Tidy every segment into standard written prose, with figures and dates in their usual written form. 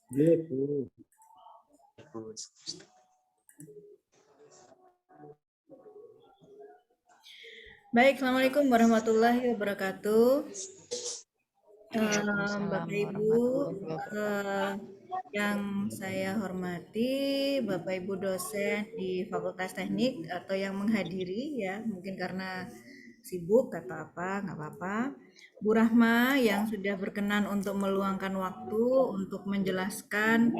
Gitu. Baik, Assalamualaikum warahmatullahi wabarakatuh. Waalaikumsalam Bapak Ibu, warahmatullahi wabarakatuh. eh, yang saya hormati, Bapak Ibu dosen di Fakultas Teknik atau yang menghadiri ya, mungkin karena sibuk atau apa, nggak apa-apa. Bu Rahma yang sudah berkenan untuk meluangkan waktu untuk menjelaskan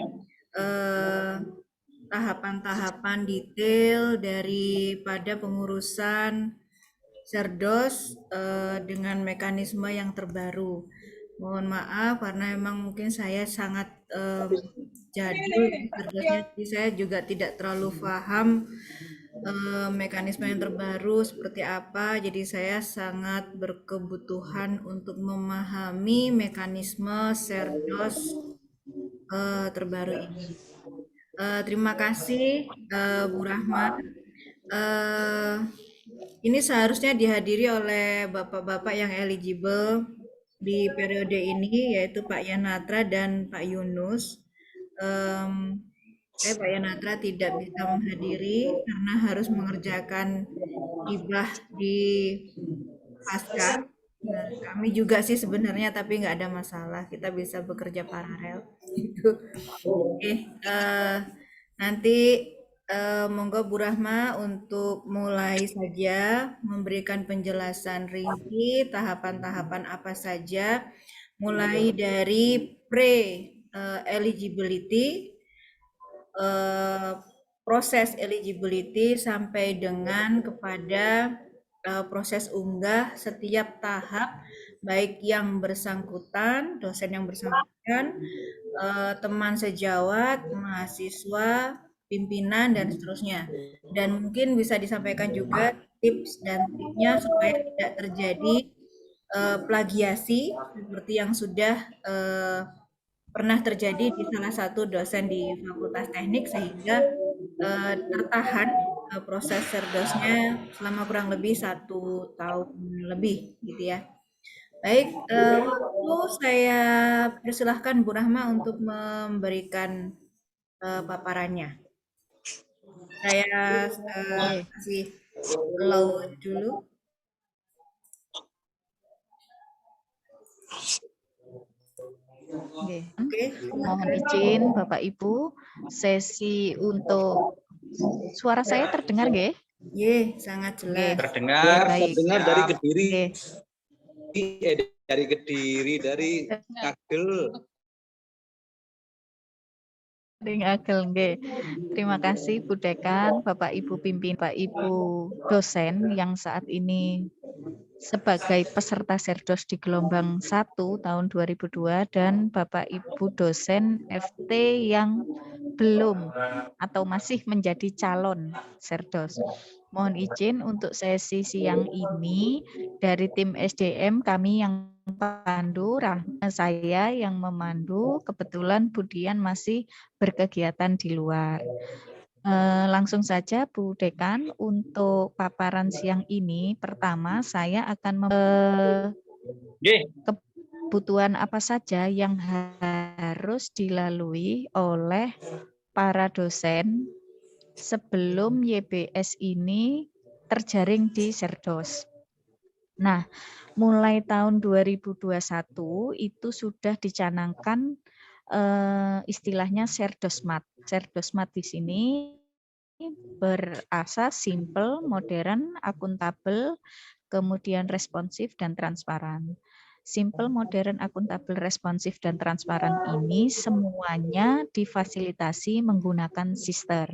eh, tahapan-tahapan detail daripada pengurusan Serdos dengan mekanisme yang terbaru. Mohon maaf karena memang mungkin saya sangat jadul ya Serdosnya, jadi saya juga tidak terlalu paham mekanisme yang terbaru seperti apa. Jadi saya sangat berkebutuhan untuk memahami mekanisme Serdos terbaru ini. Terima kasih Bu Rahma. Eh, ini seharusnya dihadiri oleh bapak-bapak yang eligible di periode ini, yaitu Pak Yanatra dan Pak Yunus. Em, Pak Yanatra tidak bisa menghadiri karena harus mengerjakan hibah di pasca. Nah, kami juga sih sebenarnya, tapi nggak ada masalah. Kita bisa bekerja paralel. Gitu. Oke, nanti monggo Bu Rahma untuk mulai saja memberikan penjelasan rinci tahapan-tahapan apa saja, mulai dari eligibility, eh, proses eligibility sampai dengan kepada proses unggah setiap tahap, baik yang bersangkutan, dosen yang bersangkutan, teman sejawat, mahasiswa, pimpinan, dan seterusnya. Dan mungkin bisa disampaikan juga tips dan triknya supaya tidak terjadi plagiasi seperti yang sudah pernah terjadi di salah satu dosen di Fakultas Teknik sehingga tertahan proses serdosnya selama kurang lebih 1 tahun lebih gitu ya. Baik, waktu saya persilahkan Bu Rahma untuk memberikan paparannya. Saya Oke, kasih allow dulu. oke. Oke, Mohon silakan. izin Bapak Ibu, sesi untuk suara saya terdengar nggih? Sangat Oke, jelas. Terdengar, baik. terdengar dari Kediri, Oke. dari Kediri, dari Kagel. Agel nggih. Terima kasih Bu Dekan, Bapak Ibu pimpin, Bapak Ibu dosen yang saat ini sebagai peserta Serdos di gelombang 1 tahun 2002 dan Bapak Ibu dosen FT yang belum atau masih menjadi calon Serdos. Mohon izin untuk sesi siang ini dari tim SDM kami yang pandu, saya yang memandu, kebetulan Budian masih berkegiatan di luar. Langsung saja Bu Dekan, untuk paparan siang ini, pertama saya akan kebutuhan apa saja yang harus dilalui oleh para dosen sebelum YBS ini terjaring di Serdos. Nah, mulai tahun 2021 itu sudah dicanangkan istilahnya Serdosmat. Serdosmat di sini berasas simple, modern, akuntabel, kemudian responsif dan transparan. Simple, modern, akuntabel, responsif, dan transparan ini semuanya difasilitasi menggunakan Sister.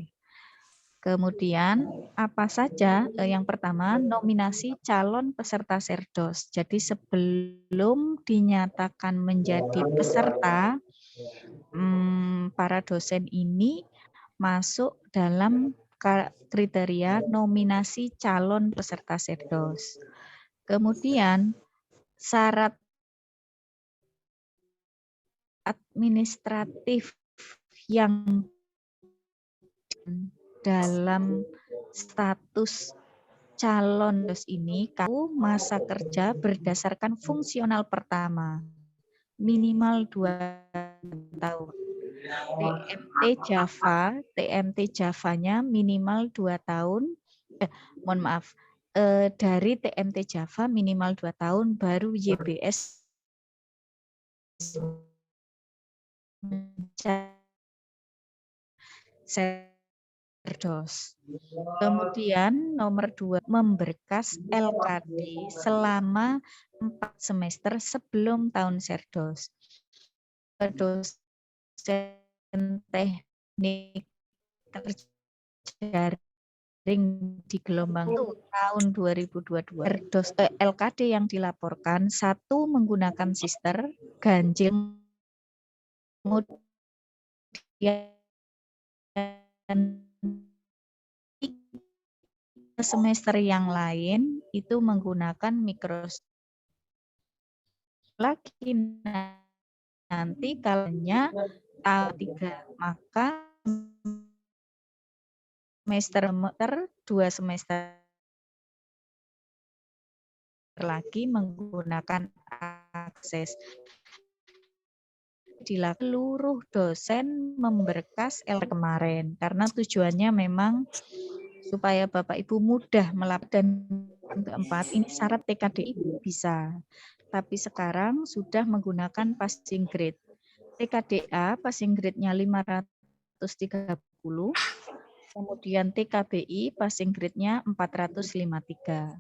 Kemudian apa saja? Yang pertama, nominasi calon peserta Serdos. Jadi sebelum dinyatakan menjadi peserta, para dosen ini masuk dalam kriteria nominasi calon peserta Serdos. Kemudian syarat administratif yang dalam status calon ini masa kerja berdasarkan fungsional pertama minimal 2 tahun. TMT Javanya minimal 2 tahun, mohon maaf, dari TMT Java minimal 2 tahun, baru YBS Serdos. Kemudian nomor 2, memberkas LKD selama 4 semester sebelum tahun Serdos. Dosen teknik terjaring di gelombang itu tahun 2022. LKD yang dilaporkan 1 menggunakan sister, ganjil, kemudian semester yang lain itu menggunakan Microsoft lagi nanti kalanya tahun 3, maka semester 2 semester lagi menggunakan akses. Seluruh dosen memberkas kemarin karena tujuannya memang supaya Bapak Ibu mudah melapor. Dan keempat, ini syarat TKDI bisa, tapi sekarang sudah menggunakan passing grade. TKDA passing grade-nya 530, kemudian TKBI passing grade-nya 453.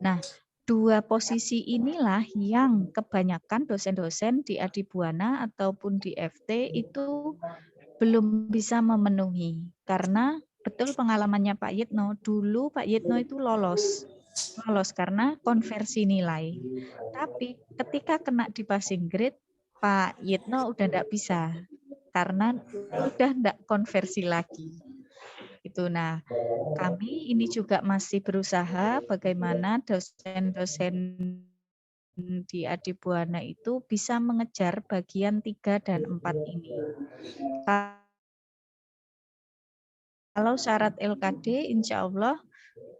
Nah, 2 posisi inilah yang kebanyakan dosen-dosen di Adibuana ataupun di FT itu belum bisa memenuhi. Karena betul pengalamannya Pak Yitno, dulu Pak Yitno itu lolos karena konversi nilai. Tapi ketika kena di passing grade, Pak Yitno udah enggak bisa, karena udah enggak konversi lagi. Itu. Nah, kami ini juga masih berusaha bagaimana dosen-dosen di Adibuana itu bisa mengejar bagian 3 dan 4 ini. Kalau syarat LKD insya Allah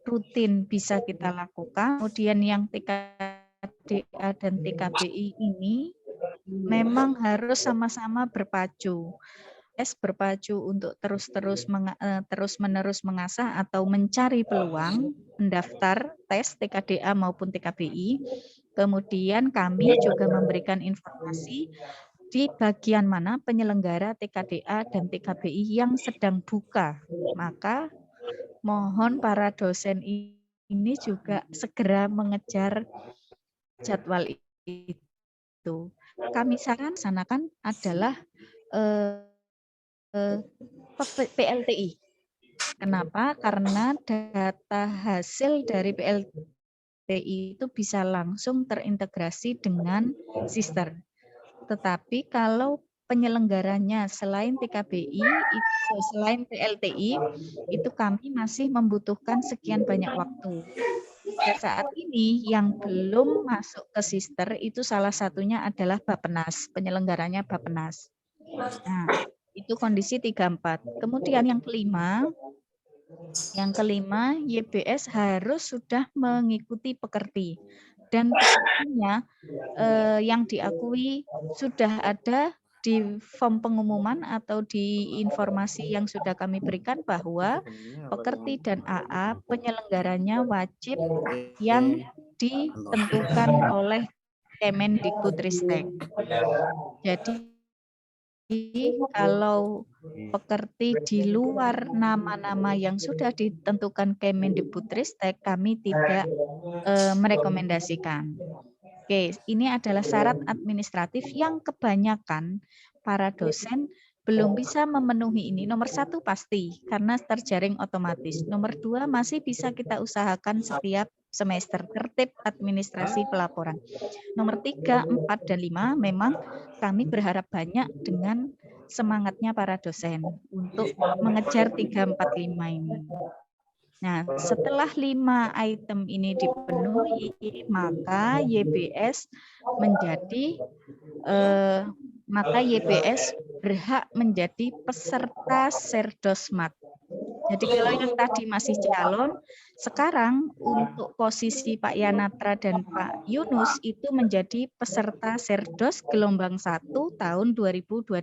rutin bisa kita lakukan. Kemudian yang TKDA dan TKBI ini memang harus sama-sama berpacu. Berpacu untuk terus-menerus mengasah atau mencari peluang mendaftar tes TKDA maupun TKBI. Kemudian kami juga memberikan informasi di bagian mana penyelenggara TKDA dan TKBI yang sedang buka. Maka mohon para dosen ini juga segera mengejar jadwal itu. Kami sarankan adalah PLTI. Kenapa? Karena data hasil dari PLTI itu bisa langsung terintegrasi dengan sister. Tetapi kalau penyelenggaranya selain TKBI, selain PLTI, itu kami masih membutuhkan sekian banyak waktu. Pada saat ini yang belum masuk ke sister itu salah satunya adalah Bappenas, penyelenggaranya Bappenas. Nah, itu kondisi 34. Kemudian yang kelima, YBS harus sudah mengikuti pekerti. Dan pekertinya yang diakui sudah ada di form pengumuman atau di informasi yang sudah kami berikan bahwa pekerti dan AA penyelenggaranya wajib yang ditentukan oleh Kemendikbudristek. Jadi kalau pekerti di luar nama-nama yang sudah ditentukan Kemendikbudristek, kami tidak merekomendasikan. Oke, ini adalah syarat administratif yang kebanyakan para dosen belum bisa memenuhi ini. Nomor 1 pasti, karena terjaring otomatis. Nomor 2 masih bisa kita usahakan setiap semester, tertib administrasi pelaporan. Nomor 3, 4, dan 5 memang kami berharap banyak dengan semangatnya para dosen untuk mengejar 3, 4, 5 ini. Nah, setelah 5 item ini dipenuhi, maka YBS berhak menjadi peserta Serdosmat. Jadi kalau yang tadi masih calon, sekarang untuk posisi Pak Yanatra dan Pak Yunus itu menjadi peserta Serdos gelombang 1 tahun 2022.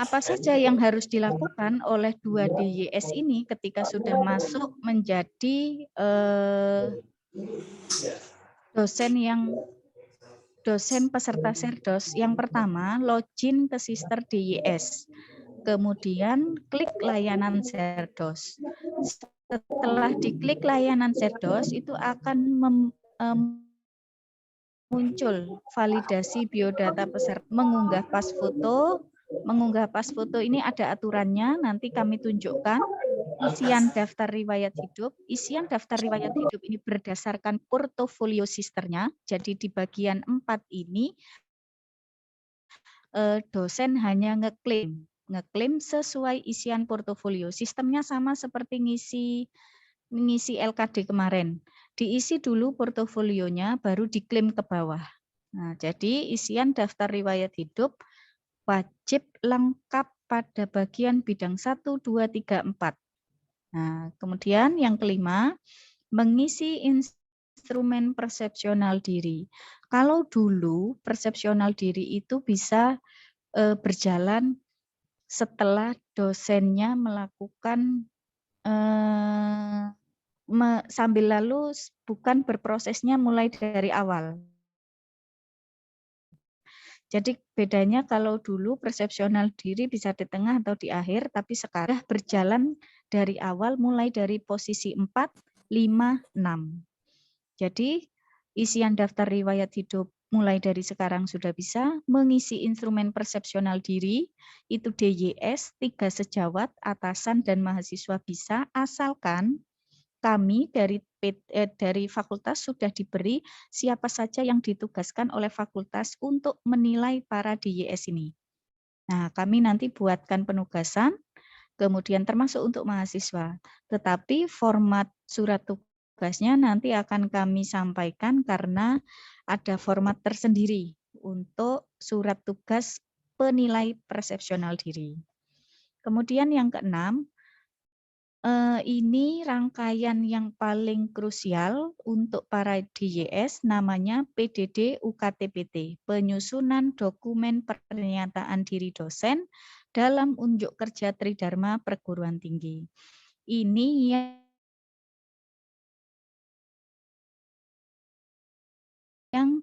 Apa saja yang harus dilakukan oleh 2 DYS ini ketika sudah masuk menjadi dosen peserta Serdos? Yang pertama, login ke Sister DYS. Kemudian klik layanan Serdos. Setelah diklik layanan Serdos, itu akan muncul validasi biodata peserta, mengunggah pas foto. Mengunggah pas foto ini ada aturannya, nanti kami tunjukkan. Isian daftar riwayat hidup. Isian daftar riwayat hidup ini berdasarkan portofolio sisternya. Jadi di bagian 4 ini dosen hanya ngeklaim sesuai isian portofolio. Sistemnya sama seperti ngisi LKD kemarin. Diisi dulu portofolionya, baru diklaim ke bawah. Nah, jadi isian daftar riwayat hidup wajib lengkap pada bagian bidang 1, 2, 3, 4. Nah, kemudian yang kelima, mengisi instrumen persepsional diri. Kalau dulu persepsional diri itu bisa berjalan setelah dosennya melakukan sambil lalu bukan berprosesnya mulai dari awal. Jadi bedanya kalau dulu persepsional diri bisa di tengah atau di akhir, tapi sekarang berjalan dari awal mulai dari posisi 4, 5, 6. Jadi isian daftar riwayat hidup mulai dari sekarang sudah bisa, mengisi instrumen persepsional diri, itu DYS, 3 sejawat, atasan dan mahasiswa bisa, asalkan kami dari fakultas sudah diberi siapa saja yang ditugaskan oleh fakultas untuk menilai para DYS ini. Nah, kami nanti buatkan penugasan, kemudian termasuk untuk mahasiswa. Tetapi format surat tugasnya nanti akan kami sampaikan karena ada format tersendiri untuk surat tugas penilai persepsional diri. Kemudian yang keenam, ini rangkaian yang paling krusial untuk para DYS, namanya PDD UKTPT, penyusunan dokumen pernyataan diri dosen dalam unjuk kerja Tridharma Perguruan Tinggi. Ini yang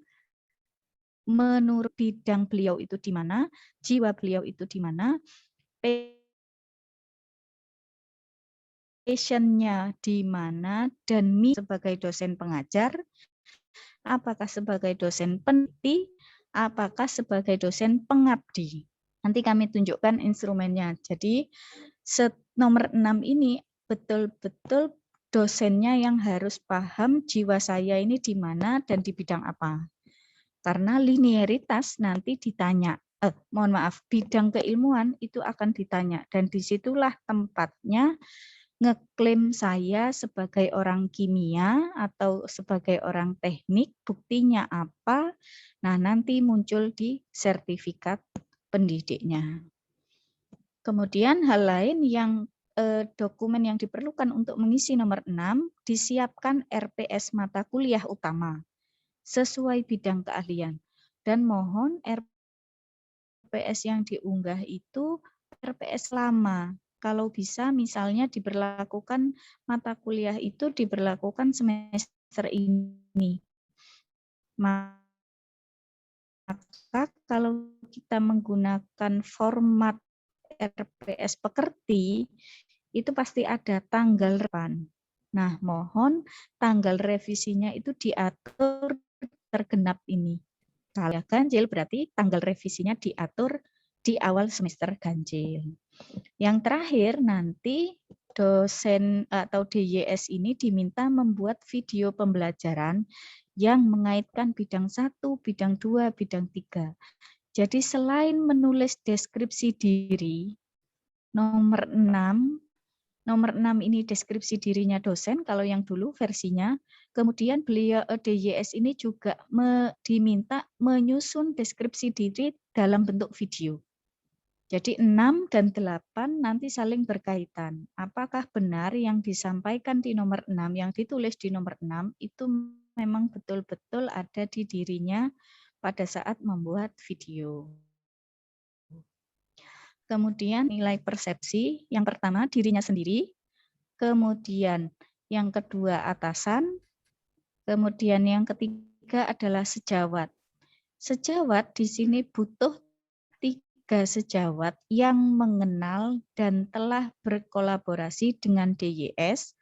menurut bidang beliau itu di mana, jiwa beliau itu di mana, passion-nya di mana, dan sebagai dosen pengajar, apakah sebagai dosen peneliti, apakah sebagai dosen pengabdi. Nanti kami tunjukkan instrumennya. Jadi nomor 6 ini betul-betul dosennya yang harus paham jiwa saya ini di mana dan di bidang apa. Karena linearitas nanti ditanya, bidang keilmuan itu akan ditanya, dan disitulah tempatnya ngeklaim saya sebagai orang kimia atau sebagai orang teknik, buktinya apa, nah nanti muncul di sertifikat pendidiknya. Kemudian hal lain yang dokumen yang diperlukan untuk mengisi nomor 6, disiapkan RPS mata kuliah utama sesuai bidang keahlian. Dan mohon RPS yang diunggah itu RPS lama. Kalau bisa misalnya diberlakukan mata kuliah itu diberlakukan semester ini. Maka kalau kita menggunakan format RPS pekerti, itu pasti ada tanggal depan. Nah, mohon tanggal revisinya itu diatur tergenap ini. Kalau ganjil berarti tanggal revisinya diatur di awal semester ganjil. Yang terakhir nanti dosen atau DYS ini diminta membuat video pembelajaran yang mengaitkan bidang 1, bidang 2, bidang 3. Jadi selain menulis deskripsi diri, nomor 6 ini deskripsi dirinya dosen, kalau yang dulu versinya. Kemudian beliau DYS ini juga diminta menyusun deskripsi diri dalam bentuk video. Jadi 6 dan 8 nanti saling berkaitan. Apakah benar yang disampaikan di nomor 6, yang ditulis di nomor 6, itu memang betul-betul ada di dirinya pada saat membuat video. kemudian nilai persepsi, yang pertama dirinya sendiri, kemudian yang kedua atasan, kemudian yang ketiga adalah sejawat. Sejawat di sini butuh 3 sejawat yang mengenal dan telah berkolaborasi dengan DYS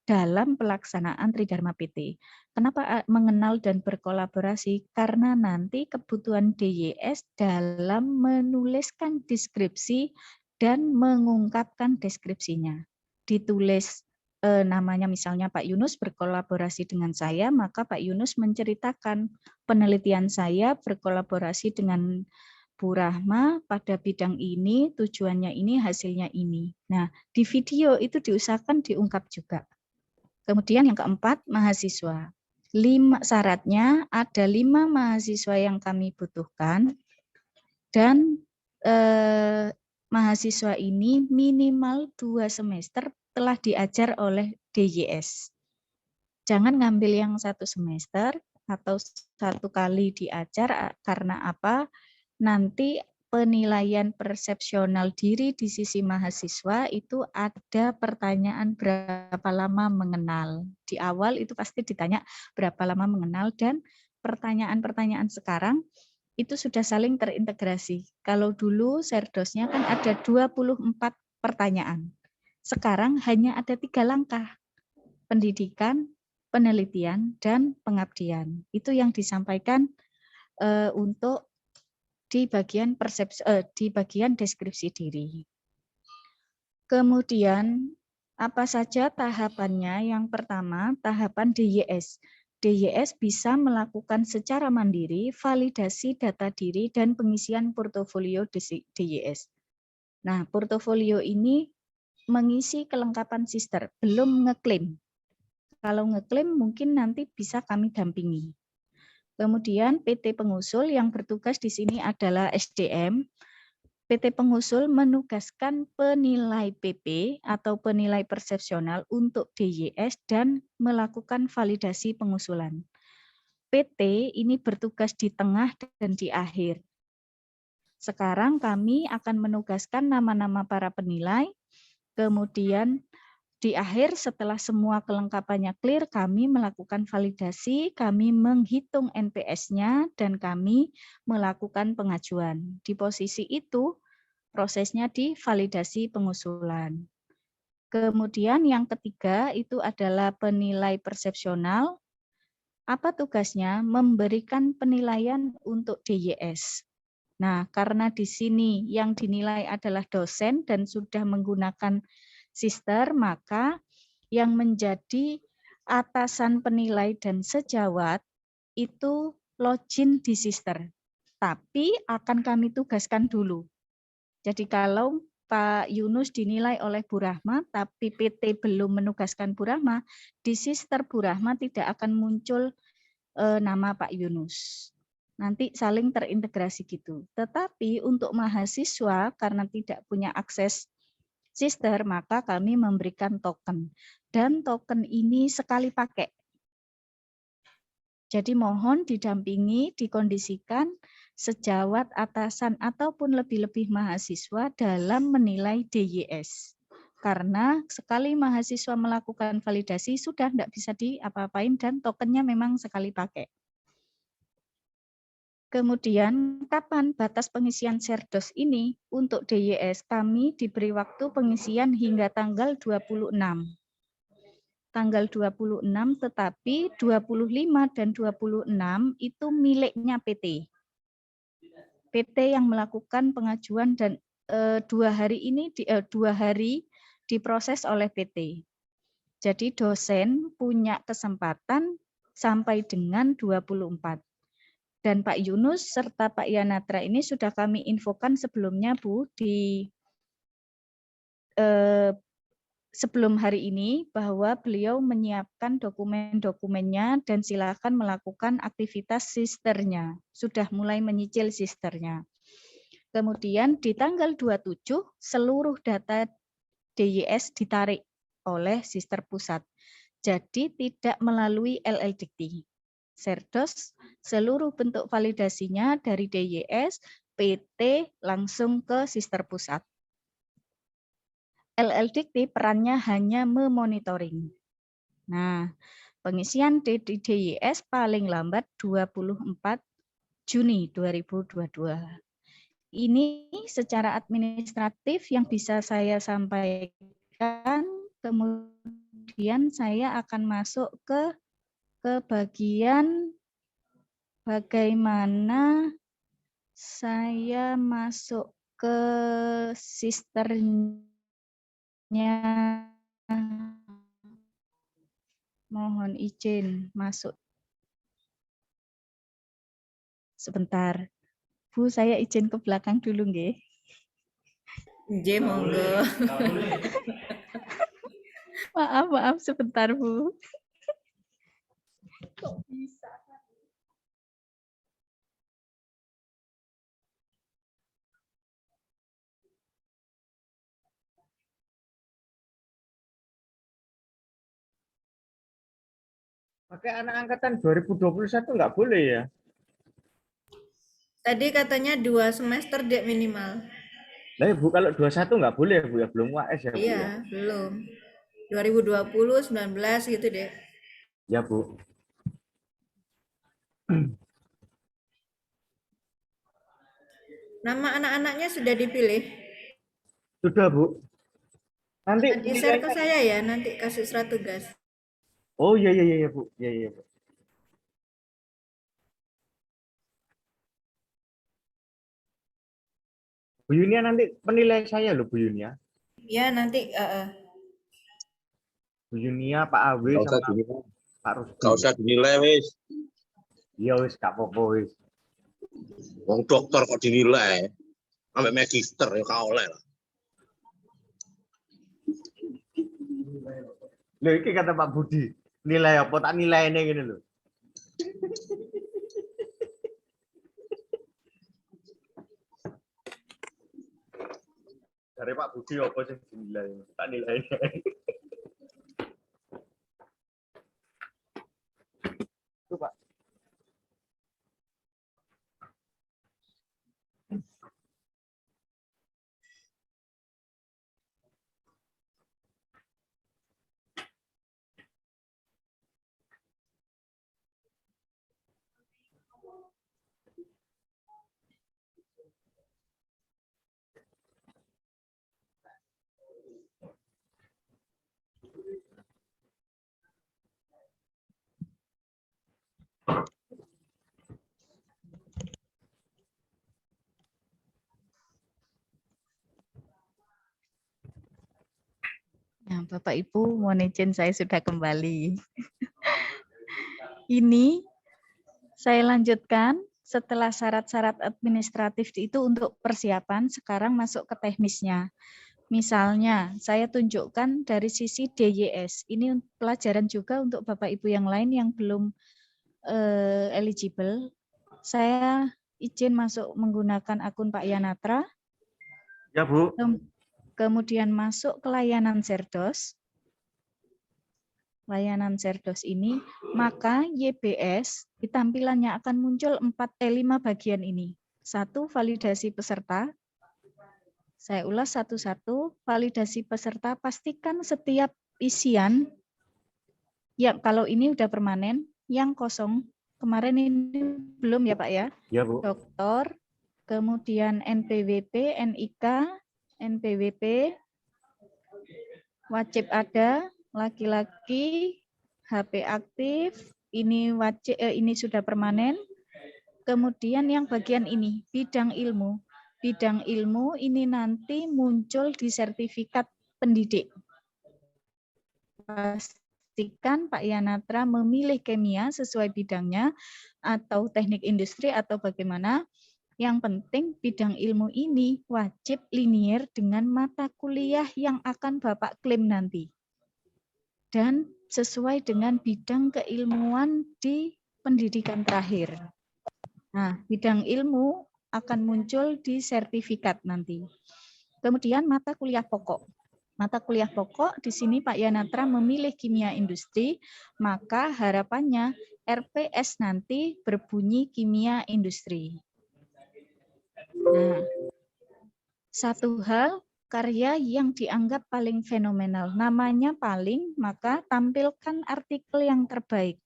dalam pelaksanaan Tridharma PT. Kenapa mengenal dan berkolaborasi? Karena nanti kebutuhan DYS dalam menuliskan deskripsi dan mengungkapkan deskripsinya. Ditulis namanya misalnya Pak Yunus berkolaborasi dengan saya, maka Pak Yunus menceritakan penelitian saya berkolaborasi dengan Bu Rahma pada bidang ini, tujuannya ini, hasilnya ini. Nah, di video itu diusahakan diungkap juga. Kemudian yang keempat, mahasiswa. Syaratnya ada 5 mahasiswa yang kami butuhkan, dan mahasiswa ini minimal 2 semester telah diajar oleh DYS. Jangan ngambil yang 1 semester atau 1 kali diajar, karena apa? Nanti penilaian persepsional diri di sisi mahasiswa itu ada pertanyaan berapa lama mengenal. Di awal itu pasti ditanya berapa lama mengenal, dan pertanyaan-pertanyaan sekarang itu sudah saling terintegrasi. Kalau dulu Serdosnya kan ada 24 pertanyaan. Sekarang hanya ada 3 langkah. Pendidikan, penelitian, dan pengabdian. Itu yang disampaikan untuk di bagian di bagian deskripsi diri. Kemudian apa saja tahapannya? Yang pertama, tahapan DYS. DYS bisa melakukan secara mandiri validasi data diri dan pengisian portofolio DYS. Nah, portofolio ini mengisi kelengkapan sister, belum ngeklaim. Kalau ngeklaim mungkin nanti bisa kami dampingi. Kemudian PT pengusul yang bertugas di sini adalah SDM. PT pengusul menugaskan penilai PP atau penilai persepsional untuk DYS dan melakukan validasi pengusulan. PT ini bertugas di tengah dan di akhir. Sekarang kami akan menugaskan nama-nama para penilai, kemudian di akhir setelah semua kelengkapannya clear, kami melakukan validasi, kami menghitung NPS-nya, dan kami melakukan pengajuan. Di posisi itu, prosesnya di validasi pengusulan. Kemudian yang ketiga itu adalah penilai persepsional. Apa tugasnya? Memberikan penilaian untuk DYS. Nah, karena di sini yang dinilai adalah dosen dan sudah menggunakan sister, maka yang menjadi atasan penilai dan sejawat itu login di sister. Tapi akan kami tugaskan dulu. Jadi kalau Pak Yunus dinilai oleh Bu Rahma, tapi PT belum menugaskan Bu Rahma, di sister Bu Rahma tidak akan muncul nama Pak Yunus. Nanti saling terintegrasi gitu. Tetapi untuk mahasiswa karena tidak punya akses sister, maka kami memberikan token. Dan token ini sekali pakai. Jadi mohon didampingi, dikondisikan sejawat, atasan, ataupun lebih-lebih mahasiswa dalam menilai DYS. Karena sekali mahasiswa melakukan validasi sudah tidak bisa diapa-apain dan tokennya memang sekali pakai. Kemudian kapan batas pengisian Serdos ini? Untuk DYS kami diberi waktu pengisian hingga tanggal 26. Tanggal 26 tetapi 25 dan 26 itu miliknya PT. PT yang melakukan pengajuan dan 2 hari ini 2 hari diproses oleh PT. Jadi dosen punya kesempatan sampai dengan 24. Dan Pak Yunus serta Pak Yanatra ini sudah kami infokan sebelumnya Bu di sebelum hari ini bahwa beliau menyiapkan dokumen-dokumennya dan silakan melakukan aktivitas sisternya. Sudah mulai menyicil sisternya. Kemudian di tanggal 27 seluruh data DYS ditarik oleh sister pusat. Jadi tidak melalui LLDikti. Serdos seluruh bentuk validasinya dari DYS, PT langsung ke sister pusat. LLDikti perannya hanya memonitoring. Nah, pengisian DYS paling lambat 24 Juni 2022. Ini secara administratif yang bisa saya sampaikan, kemudian saya akan masuk ke bagian bagaimana saya masuk ke sisternya. Mohon izin masuk. Sebentar. Bu, saya izin ke belakang dulu nggih. Nggih, monggo. Maaf sebentar, Bu. Kok bisa? Pakai anak angkatan 2021 nggak boleh ya? Tadi katanya 2 semester Dek minimal. Nah, Bu, kalau 21 nggak boleh, Bu, ya? Belum UAS ya, Bu, Iya, ya? belum. 2020, 19 gitu Dek. Ya, Bu. Nama anak-anaknya sudah dipilih. Sudah, Bu. Nanti Di-share ke nilainya. saya ya, nanti kasih surat tugas. Oh, iya, Bu. Iya, Bu. Bu Yunia nanti penilai saya loh, Bu Yunia. Ya, nanti Bu Yunia, Pak Awi, Nggak usah sama dinilai. Pak Rusdi. Nggak usah dinilai, wis. Iya, wis, gak apa-apa, wis. Wong dokter kok dinilai. Sampai magister ya kau oleh lah. Loh, ini kata Pak Budi. Nilai apa? Tak nilai ini gini loh. Dari Pak Budi apa sih dinilai? Tak nilai ini. Itu, Pak. Nah, Bapak Ibu, mohon izin saya sudah kembali. Ini saya lanjutkan setelah syarat-syarat administratif itu untuk persiapan, sekarang masuk ke teknisnya. Misalnya, saya tunjukkan dari sisi DYS. Ini pelajaran juga untuk Bapak Ibu yang lain yang belum eligible. Saya izin masuk menggunakan akun Pak Yanatra. Ya, Bu. Kemudian masuk ke layanan Serdos. Layanan Serdos ini, maka YBS di tampilannya akan muncul 5 bagian ini. 1, validasi peserta. Saya ulas satu-satu, validasi peserta, pastikan setiap isian, ya kalau ini udah permanen, yang kosong, kemarin ini belum ya Pak ya? Ya, Bu. Dokter, kemudian NPWP, NIK, NPWP, wajib ada, laki-laki, HP aktif, ini wajib, ini sudah permanen. Kemudian yang bagian ini, bidang ilmu. Bidang ilmu ini nanti muncul di sertifikat pendidik. Pastikan Pak Yanatra memilih kimia sesuai bidangnya, atau teknik industri, atau bagaimana. Yang penting bidang ilmu ini wajib linier dengan mata kuliah yang akan Bapak klaim nanti. Dan sesuai dengan bidang keilmuan di pendidikan terakhir. Nah, bidang ilmu akan muncul di sertifikat nanti. Kemudian mata kuliah pokok. Mata kuliah pokok di sini Pak Yanatra memilih kimia industri, maka harapannya RPS nanti berbunyi kimia industri. Nah, satu hal karya yang dianggap paling fenomenal. Namanya paling, maka tampilkan artikel yang terbaik.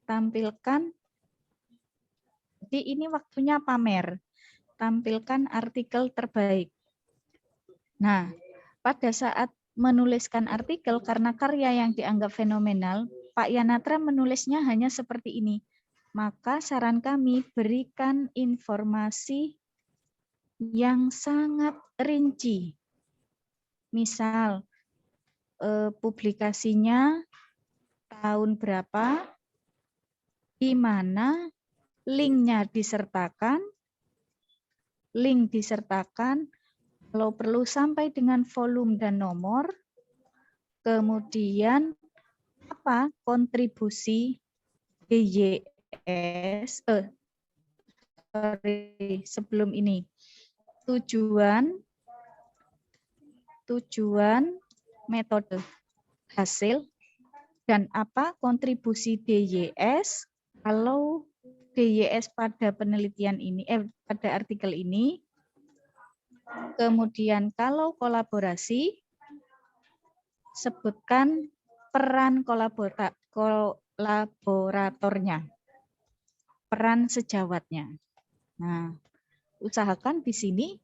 Tampilkan, jadi ini waktunya pamer. Tampilkan artikel terbaik. Nah, pada saat menuliskan artikel karena karya yang dianggap fenomenal, Pak Yanatra menulisnya hanya seperti ini. Maka saran kami berikan informasi yang sangat rinci. Misal, publikasinya tahun berapa, di mana, linknya disertakan, link disertakan, kalau perlu sampai dengan volume dan nomor, kemudian apa kontribusi DYS, sebelum ini, tujuan, metode, hasil, dan apa kontribusi DYS kalau DYS pada penelitian ini, pada artikel ini. Kemudian kalau kolaborasi, sebutkan peran kolaboratornya, peran sejawatnya. Nah, usahakan di sini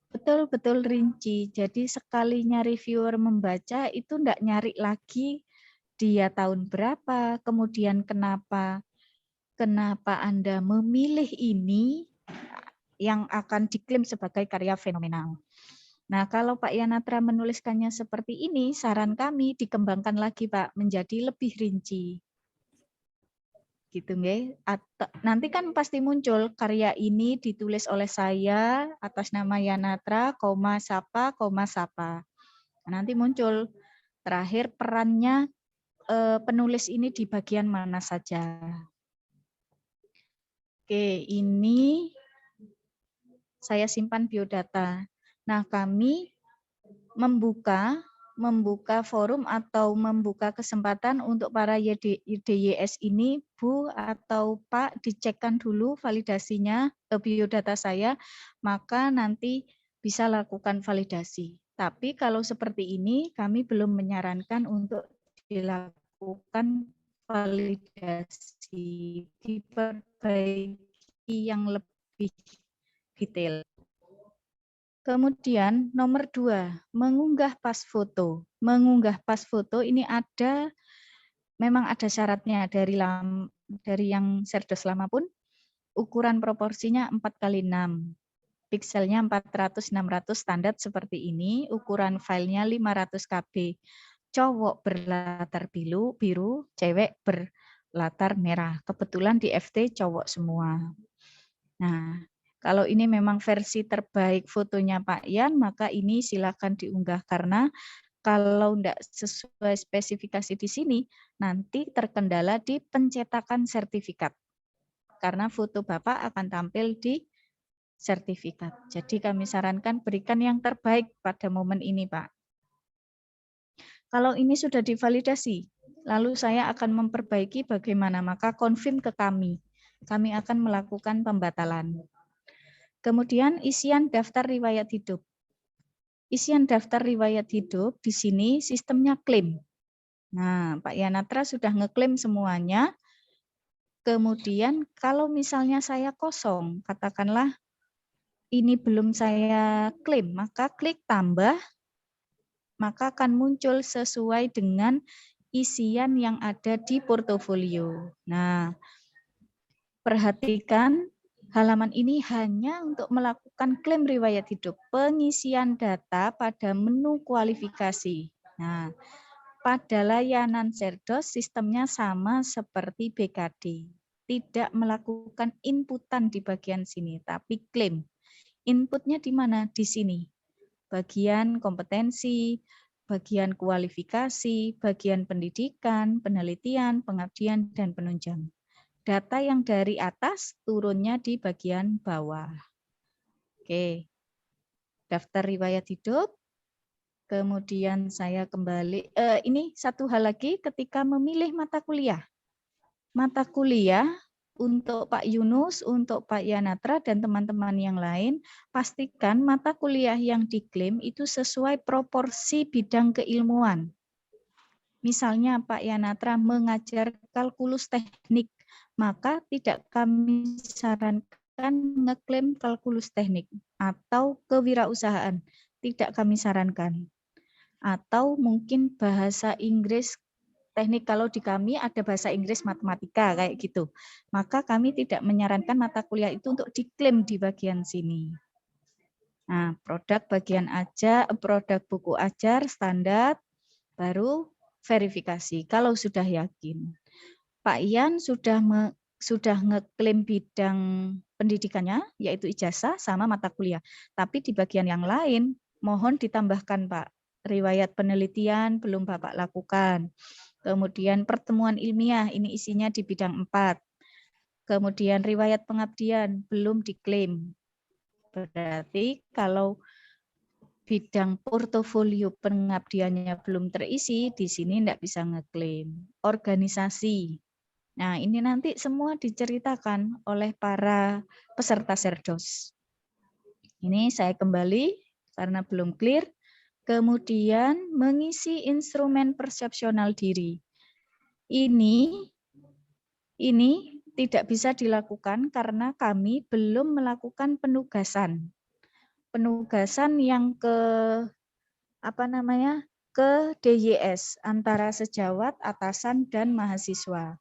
betul-betul rinci. Jadi sekalinya reviewer membaca itu enggak nyari lagi dia tahun berapa, kemudian kenapa Anda memilih ini yang akan diklaim sebagai karya fenomenal. Nah, kalau Pak Yanatra menuliskannya seperti ini, saran kami dikembangkan lagi, Pak, menjadi lebih rinci. Gitu nggih. Nanti kan pasti muncul karya ini ditulis oleh saya atas nama Yanatra, sapa. Nanti muncul terakhir perannya penulis ini di bagian mana saja. Oke, ini saya simpan biodata. Nah, kami membuka forum atau membuka kesempatan untuk para DYS ini, Bu atau Pak, dicekkan dulu validasinya biodata saya, maka nanti bisa lakukan validasi. Tapi kalau seperti ini, kami belum menyarankan untuk dilakukan validasi, diperbaiki yang lebih detail. Kemudian nomor 2, mengunggah pas foto. Mengunggah pas foto ini memang ada syaratnya dari yang Serdos lama pun, ukuran proporsinya 4x6. Pikselnya 400-600 standar seperti ini, ukuran filenya 500 KB. Cowok berlatar biru, cewek berlatar merah. Kebetulan di FT cowok semua. Nah, kalau ini memang versi terbaik fotonya Pak Yan, maka ini silakan diunggah karena kalau tidak sesuai spesifikasi di sini, nanti terkendala di pencetakan sertifikat. Karena foto Bapak akan tampil di sertifikat. Jadi kami sarankan berikan yang terbaik pada momen ini, Pak. Kalau ini sudah divalidasi, lalu saya akan memperbaiki bagaimana, maka konfirm ke kami. Kami akan melakukan pembatalan. Kemudian isian daftar riwayat hidup. Isian daftar riwayat hidup di sini sistemnya klaim. Nah, Pak Yanatra sudah ngeklaim semuanya. Kemudian kalau misalnya saya kosong, katakanlah ini belum saya klaim, maka klik tambah, maka akan muncul sesuai dengan isian yang ada di portofolio. Nah, perhatikan halaman ini hanya untuk melakukan klaim riwayat hidup, pengisian data pada menu kualifikasi. Nah, pada layanan Serdos sistemnya sama seperti BKD, tidak melakukan inputan di bagian sini, tapi klaim. Inputnya di mana? Di sini. Bagian kompetensi, bagian kualifikasi, bagian pendidikan, penelitian, pengabdian, dan penunjang. Data yang dari atas turunnya di bagian bawah. Oke. Daftar riwayat hidup. Kemudian saya kembali. Ini satu hal lagi ketika memilih mata kuliah. Mata kuliah untuk Pak Yunus, untuk Pak Yanatra, dan teman-teman yang lain, pastikan mata kuliah yang diklaim itu sesuai proporsi bidang keilmuan. Misalnya Pak Yanatra mengajar kalkulus teknik, maka tidak kami sarankan ngeklaim kalkulus teknik atau kewirausahaan, tidak kami sarankan. Atau mungkin bahasa Inggris teknik, kalau di kami ada bahasa Inggris matematika kayak gitu. Maka kami tidak menyarankan mata kuliah itu untuk diklaim di bagian sini. Nah, produk bagian ajar, produk buku ajar standar, baru verifikasi. Kalau sudah yakin, Pak Ian sudah ngeklaim bidang pendidikannya, yaitu ijazah sama mata kuliah. Tapi di bagian yang lain, mohon ditambahkan Pak. Riwayat penelitian belum Bapak lakukan. Kemudian pertemuan ilmiah, ini isinya di bidang 4. Kemudian riwayat pengabdian belum diklaim. Berarti kalau bidang portofolio pengabdiannya belum terisi, di sini tidak bisa ngeklaim. Organisasi. Nah, ini nanti semua diceritakan oleh para peserta Serdos. Ini saya kembali karena belum clear. Kemudian mengisi instrumen persepsional diri. Ini tidak bisa dilakukan karena kami belum melakukan penugasan. Penugasan yang ke DYS antara sejawat, atasan, dan mahasiswa.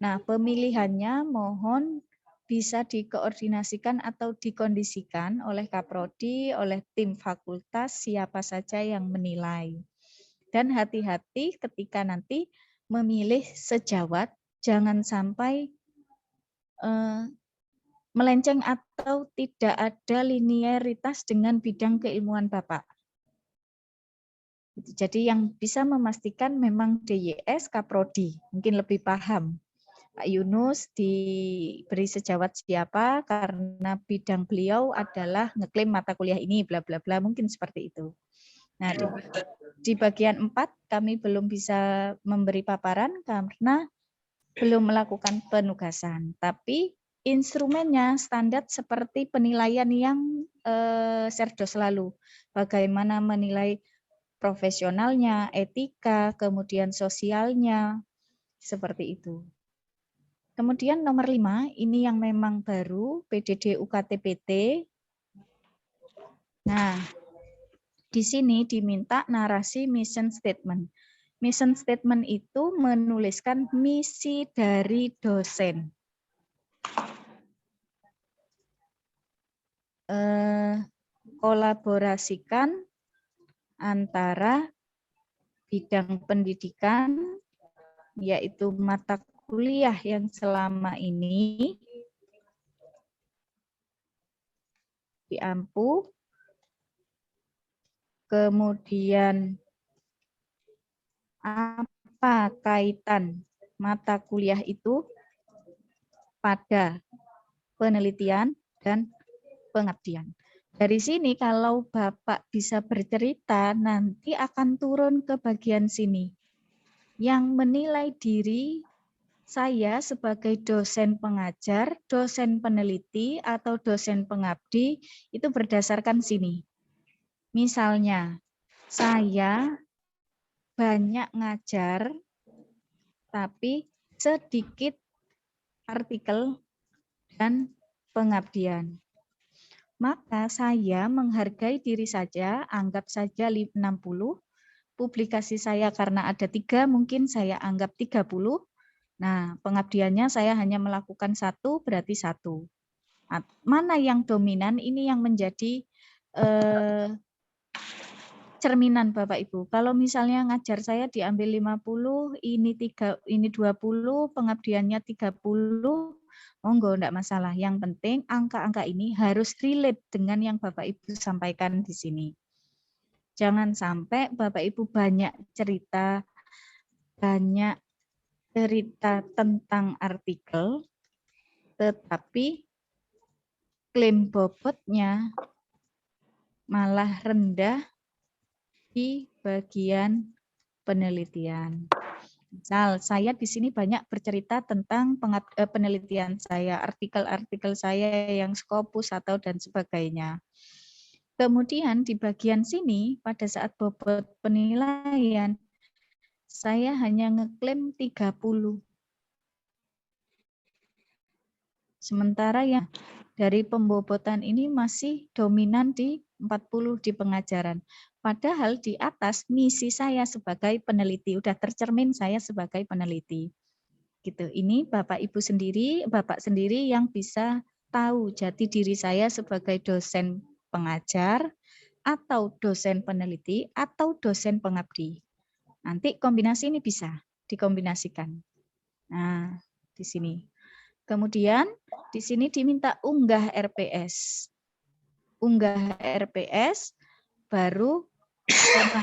Nah, pemilihannya mohon bisa dikoordinasikan atau dikondisikan oleh Kaprodi, oleh tim fakultas, siapa saja yang menilai. Dan hati-hati ketika nanti memilih sejawat, jangan sampai melenceng atau tidak ada linearitas dengan bidang keilmuan Bapak. Jadi yang bisa memastikan memang DYS Kaprodi, mungkin lebih paham. Pak Yunus diberi sejawat siapa karena bidang beliau adalah ngeklaim mata kuliah ini, bla bla bla, mungkin seperti itu. Nah, di bagian 4 kami belum bisa memberi paparan karena belum melakukan penugasan. Tapi instrumennya standar seperti penilaian yang Serdos lalu. Bagaimana menilai profesionalnya, etika, kemudian sosialnya, seperti itu. Kemudian nomor 5, ini yang memang baru, PDD UKT-PT. Nah, di sini diminta narasi mission statement. Mission statement itu menuliskan misi dari dosen. Kolaborasikan antara bidang pendidikan, yaitu mata kuliah yang selama ini diampu, kemudian apa kaitan mata kuliah itu pada penelitian dan pengabdian. Dari sini kalau Bapak bisa bercerita, nanti akan turun ke bagian sini. Yang menilai diri saya sebagai dosen pengajar, dosen peneliti, atau dosen pengabdi, itu berdasarkan sini. Misalnya, saya banyak ngajar, tapi sedikit artikel dan pengabdian. Maka saya menghargai diri saja, anggap saja 60, publikasi saya karena ada 3, mungkin saya anggap 30. Nah, pengabdiannya saya hanya melakukan 1, berarti 1. Mana yang dominan, ini yang menjadi cerminan Bapak Ibu. Kalau misalnya ngajar saya diambil 50, ini 20, pengabdiannya 30, monggo enggak masalah. Yang penting angka-angka ini harus relate dengan yang Bapak Ibu sampaikan di sini. Jangan sampai Bapak Ibu banyak cerita tentang artikel, tetapi klaim bobotnya malah rendah di bagian penelitian. Misal saya di sini banyak bercerita tentang penelitian saya, artikel-artikel saya yang Scopus atau dan sebagainya. Kemudian di bagian sini pada saat bobot penilaian saya hanya ngeklaim 30. Sementara yang dari pembobotan ini masih dominan di 40 di pengajaran. Padahal di atas misi saya sebagai peneliti, udah tercermin saya sebagai peneliti. Gitu. Ini Bapak Ibu sendiri, Bapak sendiri yang bisa tahu jati diri saya sebagai dosen pengajar atau dosen peneliti atau dosen pengabdi. Nanti kombinasi ini bisa dikombinasikan. Nah, di sini. Kemudian di sini diminta unggah RPS. Unggah RPS, baru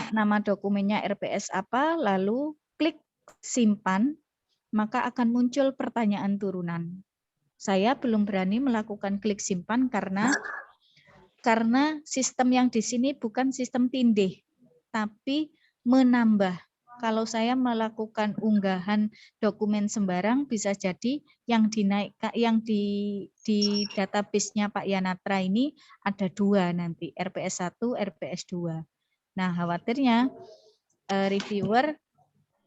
nama dokumennya RPS apa, lalu klik simpan, maka akan muncul pertanyaan turunan. Saya belum berani melakukan klik simpan karena sistem yang di sini bukan sistem tindih, tapi menambah. Kalau saya melakukan unggahan dokumen sembarang, bisa jadi yang dinaikkan, yang di database-nya Pak Yanatra ini ada 2 nanti, RPS 1, RPS 2. Nah, khawatirnya reviewer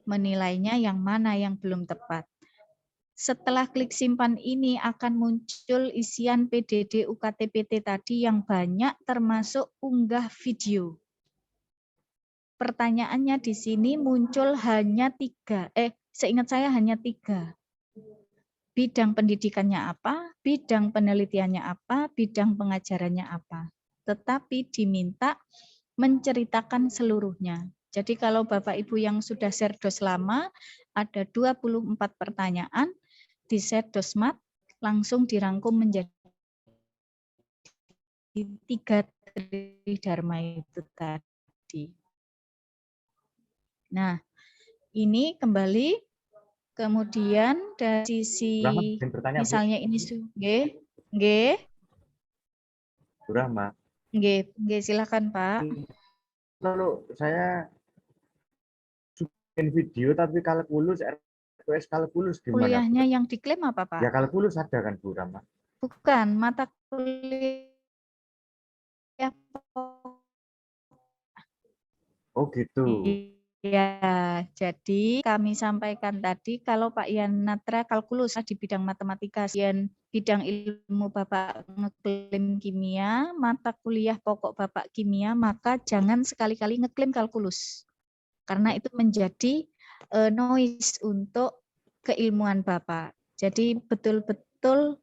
menilainya yang mana yang belum tepat. Setelah klik simpan ini akan muncul isian PDD UKTPT tadi yang banyak termasuk unggah video. Pertanyaannya di sini muncul hanya 3, seingat saya hanya 3. Bidang pendidikannya apa, bidang penelitiannya apa, bidang pengajarannya apa. Tetapi diminta menceritakan seluruhnya. Jadi kalau Bapak Ibu yang sudah Serdos lama, ada 24 pertanyaan, di Serdosmat langsung dirangkum menjadi 3 tridharma itu tadi. Nah, ini kembali kemudian dari sisi misalnya ini nggih. Bu Rahma. Nggih, silakan Pak. Lalu saya bikin video tapi kalkulus RPS kalkulus gimana? Kuliahnya yang diklaim apa, Pak? Ya kalkulus ada kan Bu Rahma? Bukan, mata kuliah. Oh gitu. Ya, jadi kami sampaikan tadi kalau Pak Yanatra kalkulus di bidang matematika, dan bidang ilmu Bapak ngeklaim kimia, mata kuliah pokok Bapak kimia, maka jangan sekali-kali ngeklaim kalkulus. Karena itu menjadi noise untuk keilmuan Bapak. Jadi betul-betul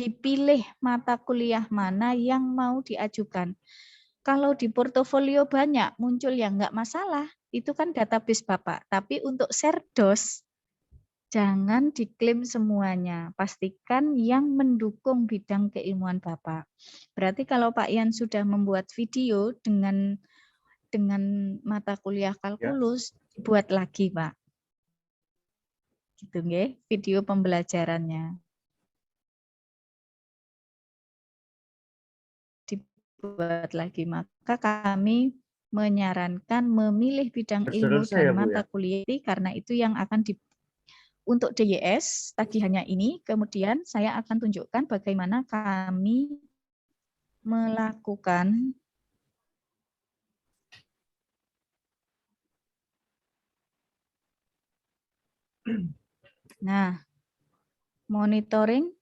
dipilih mata kuliah mana yang mau diajukan. Kalau di portofolio banyak muncul yang enggak masalah, itu kan database Bapak. Tapi untuk Serdos, jangan diklaim semuanya. Pastikan yang mendukung bidang keilmuan Bapak. Berarti kalau Pak Yan sudah membuat video dengan mata kuliah kalkulus, buat lagi Pak. Gitu nggih, video pembelajarannya. Dibuat lagi, maka kami menyarankan memilih bidang ilmu dan mata kuliah karena itu yang akan untuk DYS tagihannya ini. Kemudian saya akan tunjukkan bagaimana kami melakukan monitoring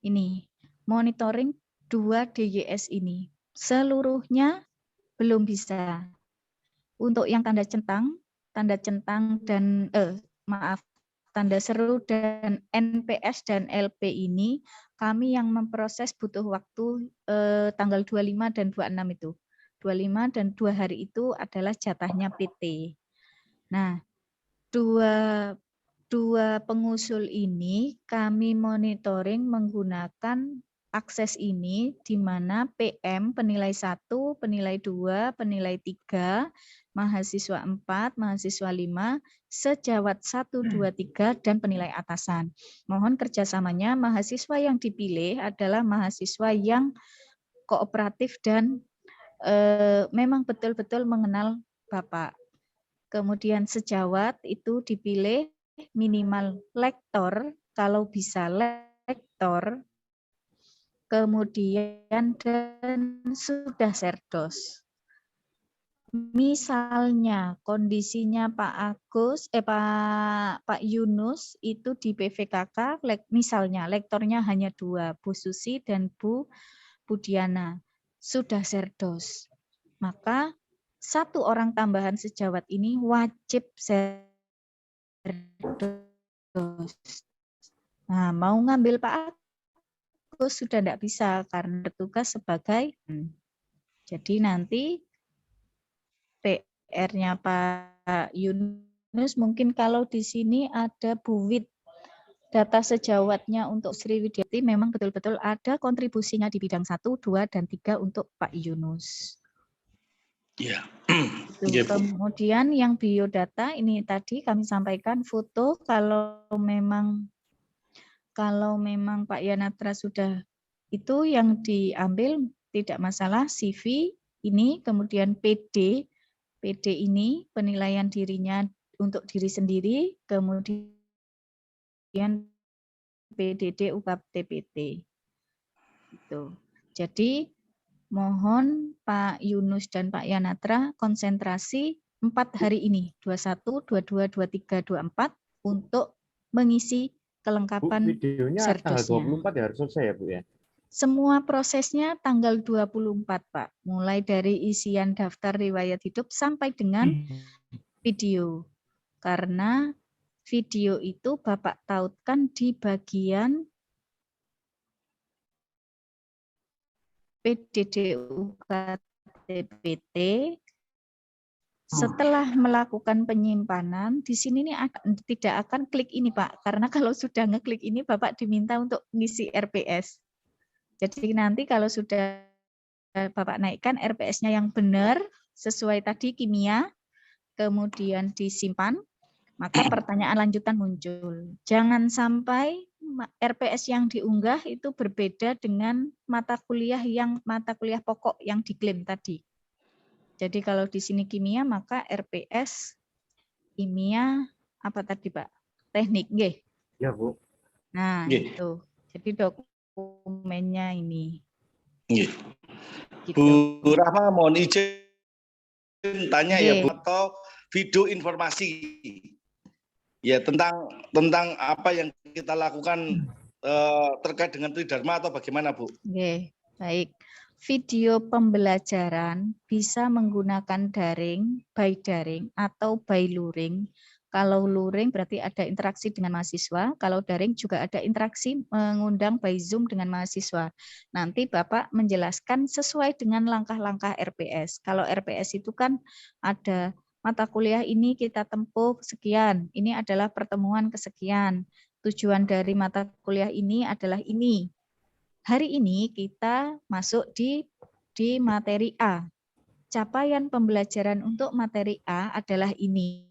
ini. Monitoring 2 DYS ini. Seluruhnya belum bisa. Untuk yang tanda centang dan tanda seru dan NPS dan LP ini kami yang memproses butuh waktu tanggal 25 dan 26 itu. 25 dan 2 hari itu adalah jatahnya PT. Nah, dua pengusul ini kami monitoring menggunakan akses ini di mana PM penilai 1, penilai 2, penilai 3, mahasiswa 4, mahasiswa 5, sejawat 1, 2, 3, dan penilai atasan. Mohon kerjasamanya, mahasiswa yang dipilih adalah mahasiswa yang kooperatif dan memang betul-betul mengenal Bapak. Kemudian sejawat itu dipilih minimal lektor, kalau bisa lektor, kemudian dan sudah serdos. Misalnya kondisinya Pak Yunus itu di PVKK, misalnya lektornya hanya 2, Bu Susi dan Bu Budiana, sudah serdos. Maka 1 orang tambahan sejawat ini wajib serdos. Nah, mau ngambil Pak Agus sudah tidak bisa karena bertugas sebagai. Jadi nanti PR-nya Pak Yunus mungkin kalau di sini ada Bu Wit, data sejawatnya untuk Sriwidyati memang betul-betul ada kontribusinya di bidang 1, 2, dan 3 untuk Pak Yunus. Iya. Kemudian yang biodata ini tadi kami sampaikan foto kalau memang Pak Yanatra sudah itu yang diambil tidak masalah, CV ini, kemudian PD ini penilaian dirinya untuk diri sendiri, kemudian PDD UKT TPT. Itu. Jadi mohon Pak Yunus dan Pak Yanatra konsentrasi 4 hari ini, 21, 22, 23, 24 untuk mengisi kelengkapan Bu, videonya tanggal serdosnya. 24 ya harus selesai ya Bu ya? Semua prosesnya tanggal 24 Pak, mulai dari isian daftar riwayat hidup sampai dengan video. Karena video itu Bapak tautkan di bagian PDD UKT TPT. Setelah melakukan penyimpanan, di sini nih tidak akan klik ini Pak, karena kalau sudah ngeklik ini Bapak diminta untuk ngisi RPS. Jadi nanti kalau sudah Bapak naikkan RPS-nya yang benar, sesuai tadi kimia, kemudian disimpan, maka pertanyaan lanjutan muncul. Jangan sampai RPS yang diunggah itu berbeda dengan mata kuliah pokok yang diklaim tadi. Jadi kalau di sini kimia, maka RPS kimia apa tadi Pak? Teknik, nggih. Ya Bu. Nah, Nggih. itu. Jadi dokumennya ini. Nggih. Gitu. Bu Rahma mohon izin tanya ya Bu, atau video informasi ya tentang apa yang kita lakukan terkait dengan Tridharma atau bagaimana Bu? Oke, baik. Video pembelajaran bisa menggunakan daring, by daring atau by luring. Kalau luring berarti ada interaksi dengan mahasiswa, kalau daring juga ada interaksi mengundang by Zoom dengan mahasiswa. Nanti Bapak menjelaskan sesuai dengan langkah-langkah RPS. Kalau RPS itu kan ada mata kuliah ini kita tempuh sekian, ini adalah pertemuan kesekian. Tujuan dari mata kuliah ini adalah ini. Hari ini kita masuk di materi A. Capaian pembelajaran untuk materi A adalah ini.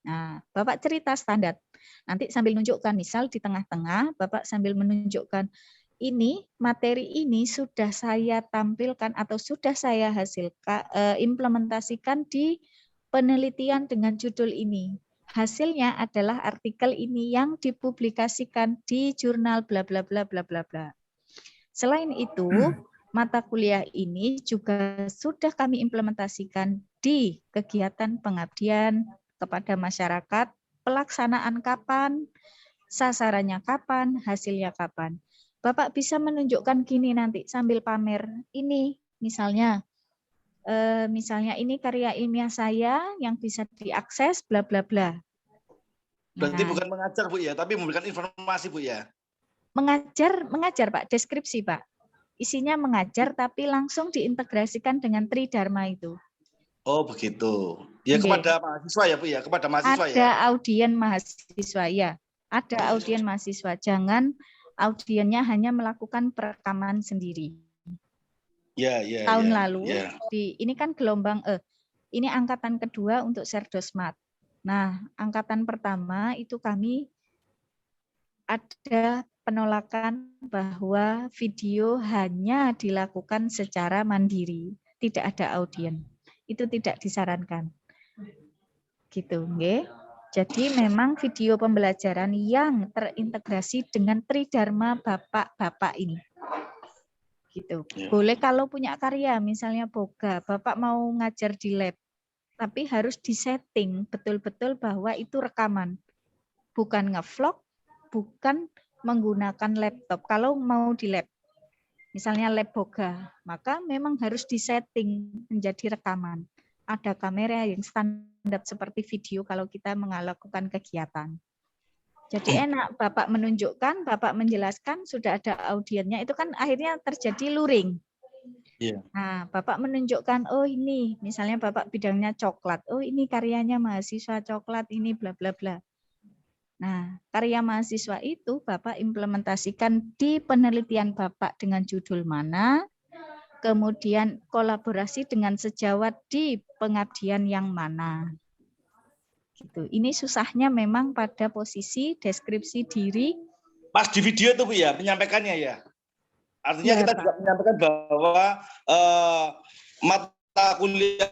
Nah, Bapak cerita standar. Nanti sambil nunjukkan, misal di tengah-tengah, Bapak sambil menunjukkan, ini materi ini sudah saya tampilkan atau sudah saya hasilkan, implementasikan di penelitian dengan judul ini. Hasilnya adalah artikel ini yang dipublikasikan di jurnal bla bla bla bla bla bla. Selain itu, mata kuliah ini juga sudah kami implementasikan di kegiatan pengabdian kepada masyarakat, pelaksanaan kapan, sasarannya kapan, hasilnya kapan. Bapak bisa menunjukkan gini nanti sambil pamer. Ini misalnya ini karya ilmiah saya yang bisa diakses bla bla bla. Berarti Nah, bukan mengajar Bu ya, tapi memberikan informasi Bu ya. mengajar Pak, deskripsi Pak. Isinya mengajar tapi langsung diintegrasikan dengan Tridharma itu. Oh begitu. Ya kepada mahasiswa ya Bu ya, kepada mahasiswa ya. Ada audien mahasiswa ya, ada audien mahasiswa. Jangan audiennya hanya melakukan perekaman sendiri. Ya. Tahun lalu ini kan gelombang ini angkatan kedua untuk Serdosmat. Nah, angkatan pertama itu kami ada penolakan bahwa video hanya dilakukan secara mandiri, tidak ada audien. Itu tidak disarankan. Gitu, nggih. Jadi memang video pembelajaran yang terintegrasi dengan Tridharma Bapak-bapak ini. Gitu. Ya. Boleh kalau punya karya, misalnya boga, Bapak mau ngajar di lab, tapi harus disetting betul-betul bahwa itu rekaman. Bukan ngevlog, bukan menggunakan laptop. Kalau mau di lab, misalnya lab boga, maka memang harus disetting menjadi rekaman. Ada kamera yang standar seperti video kalau kita melakukan kegiatan. Jadi enak, Bapak menunjukkan, Bapak menjelaskan, sudah ada audiennya, itu kan akhirnya terjadi luring. Iya. Nah, Bapak menunjukkan, oh ini, misalnya Bapak bidangnya coklat, oh ini karyanya mahasiswa coklat, ini bla bla bla. Nah, karya mahasiswa itu Bapak implementasikan di penelitian Bapak dengan judul mana, kemudian kolaborasi dengan sejawat di pengabdian yang mana. Gitu. Ini susahnya memang pada posisi deskripsi diri. Pas di video tuh Bu ya, menyampaikannya ya. Artinya Ya, kita Pak. juga menyampaikan bahwa mata kuliah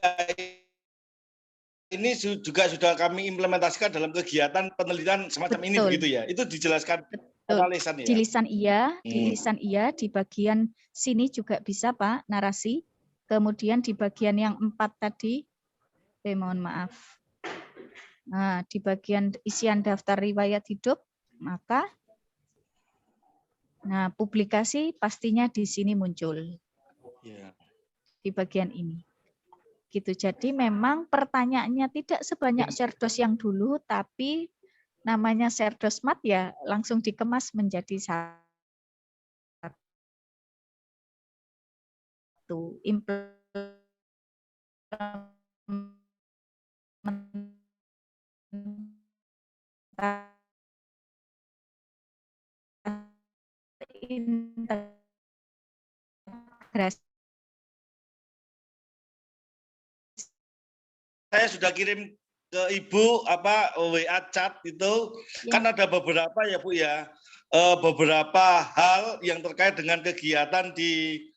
ini juga sudah kami implementasikan dalam kegiatan penelitian semacam ini Betul. begitu ya. Itu dijelaskan Betul. analisan ya. Di lisan iya, di bagian sini juga bisa Pak, narasi. Kemudian di bagian yang 4 tadi, mohon maaf. Nah, di bagian isian daftar riwayat hidup, maka publikasi pastinya di sini muncul. Ya. Di bagian ini. Gitu. Jadi memang pertanyaannya tidak sebanyak Serdos yang dulu, tapi namanya Serdosmat ya langsung dikemas menjadi satu integrasi. Saya sudah kirim ke Ibu WA chat itu Ya. kan ada beberapa ya Bu ya, beberapa hal yang terkait dengan kegiatan di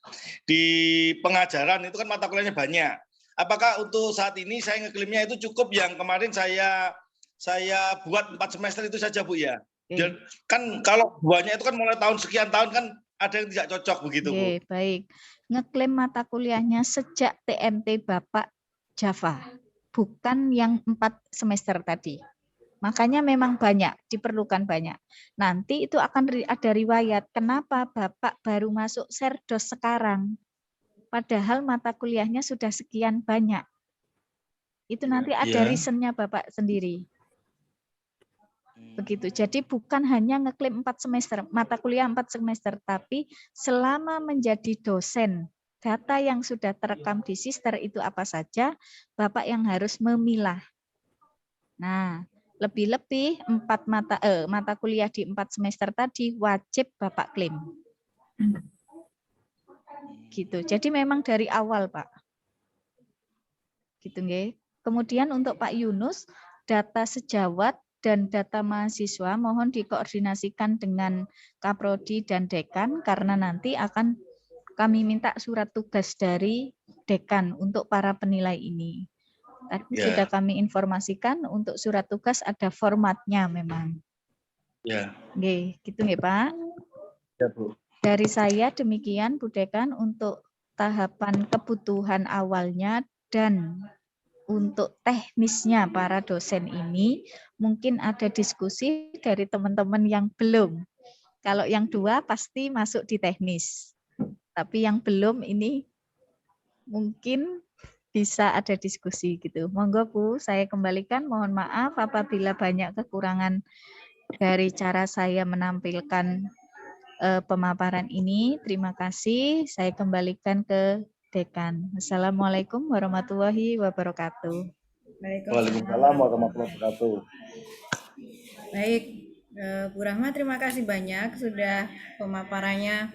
pengajaran itu kan mata kuliahnya banyak. Apakah untuk saat ini saya ngeklaimnya itu cukup yang kemarin saya buat 4 semester itu saja Bu ya? Dan kan kalau buahnya itu kan mulai tahun sekian tahun kan ada yang tidak cocok begitu Bu. Baik. Ngeklaim mata kuliahnya sejak TMT Bapak Java, bukan yang 4 semester tadi. Makanya memang banyak, diperlukan banyak. Nanti itu akan ada riwayat, kenapa Bapak baru masuk Serdos sekarang, padahal mata kuliahnya sudah sekian banyak. Itu nanti ada reasonnya Bapak sendiri. Begitu. Jadi bukan hanya ngeklaim 4 semester, mata kuliah 4 semester, tapi selama menjadi dosen, data yang sudah terekam di Sister itu apa saja, Bapak yang harus memilah. Nah, lebih-lebih 4 mata kuliah di 4 semester tadi wajib Bapak klaim. Gitu. Jadi memang dari awal, Pak. Gitu nggih. Kemudian untuk Pak Yunus, data sejawat dan data mahasiswa mohon dikoordinasikan dengan Kaprodi dan Dekan karena nanti akan kami minta surat tugas dari Dekan untuk para penilai ini. Tadi sudah kami informasikan untuk surat tugas ada formatnya memang. Ya. Nggih, gitu nggih, Pak. Ya, Bu. Dari saya demikian Bu Dekan untuk tahapan kebutuhan awalnya dan untuk teknisnya para dosen ini mungkin ada diskusi dari teman-teman yang belum. Kalau yang 2 pasti masuk di teknis. Tapi yang belum ini mungkin bisa ada diskusi gitu. Monggo Bu, saya kembalikan. Mohon maaf apabila banyak kekurangan dari cara saya menampilkan pemaparan ini. Terima kasih. Saya kembalikan ke Dekan. Assalamualaikum warahmatullahi wabarakatuh. Waalaikumsalam warahmatullahi wabarakatuh. Baik, Bu Rahma, terima kasih banyak sudah pemaparannya.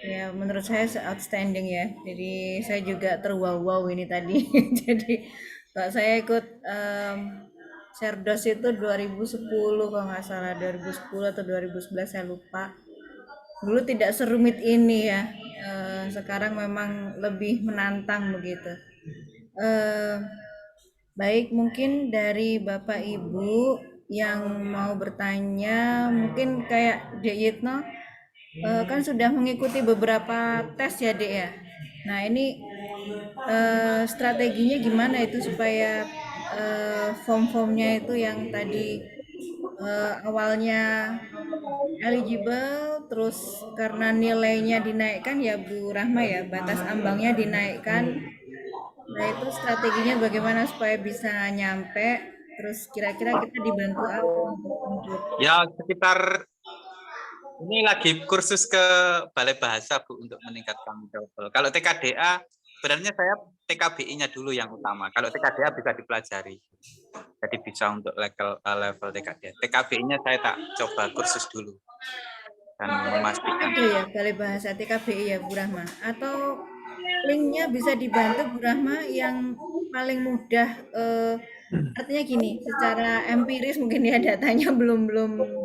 Ya, menurut saya outstanding ya. Jadi saya juga terwow-wow ini tadi. Jadi kalau saya ikut Serdos itu 2010 kalau nggak salah, 2010 atau 2011 saya lupa. Dulu tidak serumit ini ya. Sekarang memang lebih menantang begitu. Baik, mungkin dari Bapak Ibu yang mau bertanya, mungkin kayak Dek Yitno kan sudah mengikuti beberapa tes ya Dek ya. Nah ini strateginya gimana itu supaya form-formnya itu yang tadi awalnya eligible, terus karena nilainya dinaikkan ya Bu Rahma ya, batas ambangnya dinaikkan. Nah itu strateginya bagaimana supaya bisa nyampe, terus kira-kira kita dibantu apa untuk Ya, sekitar ini lagi kursus ke Balai Bahasa, Bu, untuk meningkatkan TOEFL. Kalau TKDA, sebenarnya saya TKBI-nya dulu yang utama. Kalau TKDA bisa dipelajari. Jadi bisa untuk level TKDA. TKBI-nya saya tak coba kursus dulu. Dan memastikan. ada ya Balai Bahasa TKBI ya Bu Rahma? Atau linknya bisa dibantu Bu Rahma yang paling mudah artinya gini, secara empiris mungkin ya datanya belum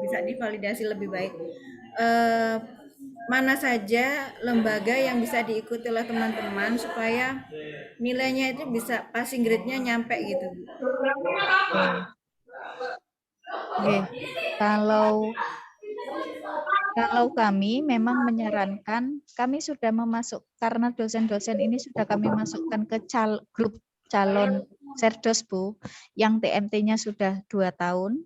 bisa divalidasi lebih baik. Eh, mana saja lembaga yang bisa diikuti oleh teman-teman supaya nilainya itu bisa passing grade-nya nyampe gitu Bu. Oke. Kalau kami memang menyarankan, kami sudah memasuk karena dosen-dosen ini sudah kami masukkan ke grup calon Serdos Bu, yang TMT-nya sudah 2 tahun.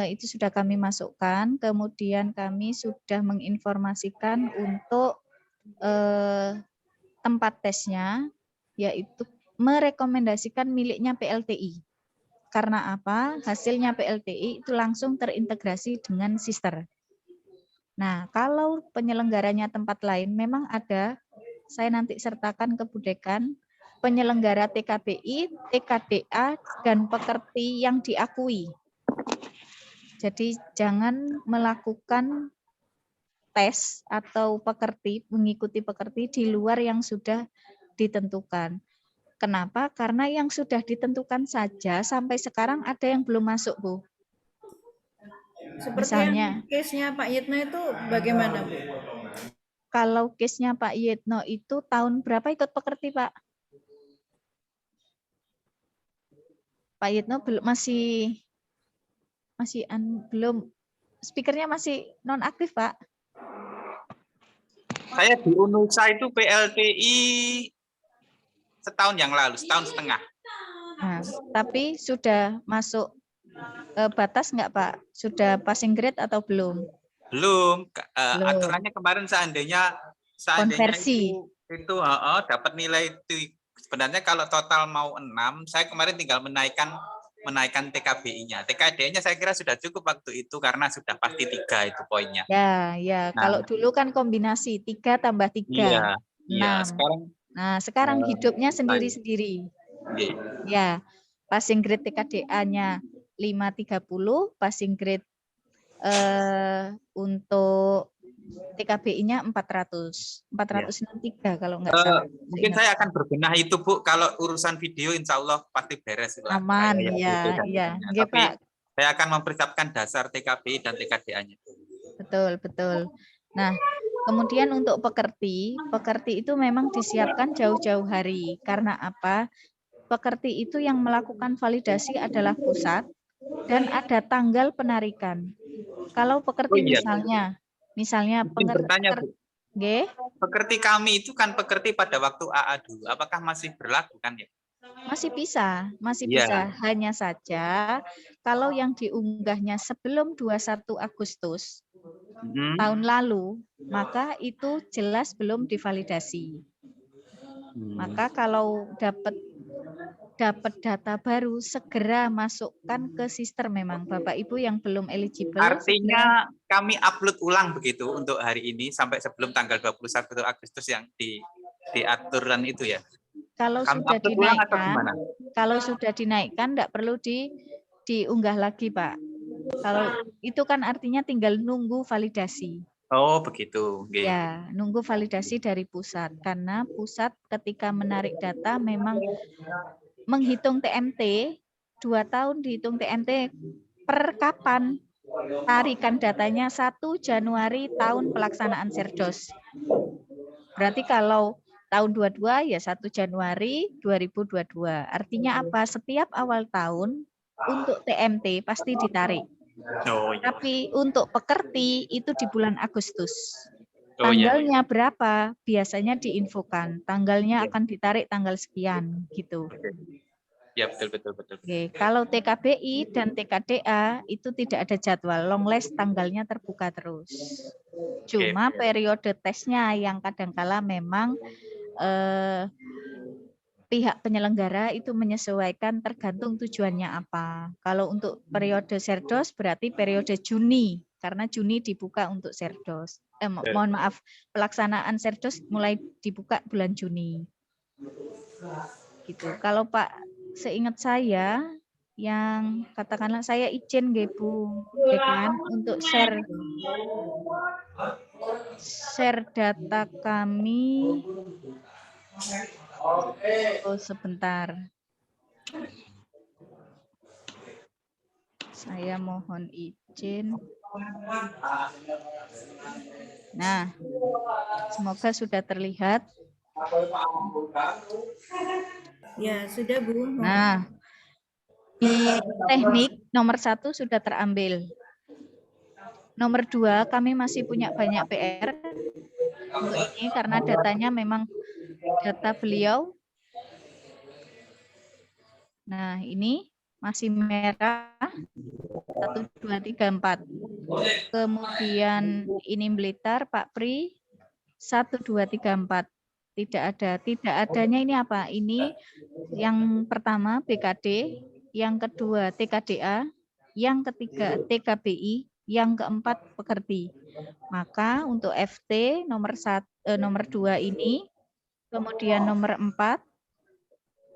Itu sudah kami masukkan, kemudian kami sudah menginformasikan untuk tempat tesnya, yaitu merekomendasikan miliknya PLTI. Karena apa? Hasilnya PLTI itu langsung terintegrasi dengan sister. Nah, kalau penyelenggaranya tempat lain memang ada, saya nanti sertakan ke Budekan, penyelenggara TKBI, TKDA, dan pekerti yang diakui. Jadi jangan melakukan tes atau mengikuti pekerti di luar yang sudah ditentukan. Kenapa? Karena yang sudah ditentukan saja sampai sekarang ada yang belum masuk, Bu. Seperti Misalnya, yang case-nya Pak Yitno itu bagaimana Bu? kalau case-nya Pak Yitno itu tahun berapa ikut pekerti, Pak? Pak Yitno belum speakernya masih nonaktif, Pak. Saya di UNUSA itu PLTI setahun yang lalu, setahun setengah. Nah, tapi sudah masuk batas nggak, Pak? Sudah passing grade atau belum? Belum. Belum. Aturannya kemarin seandainya Konversi. itu dapat nilai itu. Sebenarnya kalau total mau 6, saya kemarin tinggal menaikkan TKBI-nya. TKD-nya saya kira sudah cukup waktu itu karena sudah pasti 3 itu poinnya. Ya. Nah, Kalau dulu kan kombinasi 3 tambah 3. Iya. 6. Sekarang hidupnya sendiri-sendiri. Ya, passing grade TKDA-nya 530, passing grade untuk TKBI-nya 400. 463 kalau nggak salah. Mungkin saya akan berbenah itu, Bu. Kalau urusan video insya Allah pasti beres. Aman, ya. Tapi Pak, saya akan mempersiapkan dasar TKBI dan TKDA-nya. Betul. Nah, kemudian untuk pekerti itu memang disiapkan jauh-jauh hari. Karena apa? Pekerti itu yang melakukan validasi adalah pusat dan ada tanggal penarikan. Kalau pekerti misalnya bertanya, Bu. Pekerti kami itu kan pekerti pada waktu AA dulu. Apakah masih berlaku kan ya? Masih bisa. Hanya saja kalau yang diunggahnya sebelum 21 Agustus tahun lalu, maka itu jelas belum divalidasi. Maka kalau dapat data baru, segera masukkan ke sister memang. Bapak Ibu yang belum eligible. Artinya kami upload ulang begitu untuk hari ini sampai sebelum tanggal 21 Agustus yang diaturan itu ya. Kalau sudah dinaikkan, enggak perlu diunggah lagi, Pak. Kalau itu kan artinya tinggal nunggu validasi. Oh, begitu. Okay. Ya, nunggu validasi dari pusat. Karena pusat ketika menarik data memang menghitung TMT, 2 tahun dihitung TMT per kapan? Tarikan datanya 1 Januari tahun pelaksanaan Serdos. Berarti kalau tahun 22 ya 1 Januari 2022. Artinya apa? Setiap awal tahun untuk TMT pasti ditarik. Oh iya. Tapi untuk pekerti itu di bulan Agustus. Oh iya. Tanggalnya berapa? Biasanya diinfokan. Tanggalnya akan ditarik tanggal sekian gitu. Ya betul. Oke, kalau TKBI dan TKDA itu tidak ada jadwal, long list tanggalnya terbuka terus. Cuma periode tesnya yang kadangkala memang pihak penyelenggara itu menyesuaikan tergantung tujuannya apa. Kalau untuk periode Serdos berarti periode Juni, karena Juni dibuka untuk Serdos. Mohon maaf, pelaksanaan Serdos mulai dibuka bulan Juni. Gitu. Kalau Pak, seingat saya, yang katakanlah saya izin nggih Bu, ya kan, untuk share data kami. Oh, sebentar. Saya mohon izin. Nah, semoga sudah terlihat. Ya, sudah Bu. Nah, di teknik nomor 1 sudah terambil. Nomor 2, kami masih punya banyak PR untuk ini karena datanya memang data beliau. Nah, ini masih merah 1, 2, 3, 4. Kemudian ini Blitar, Pak Pri 1, 2, 3, 4. Tidak ada. Tidak adanya ini apa? Ini yang pertama BKD, yang kedua TKDA, yang ketiga TKBI, yang keempat pekerti. Maka untuk FT nomor 2 ini, kemudian nomor 4,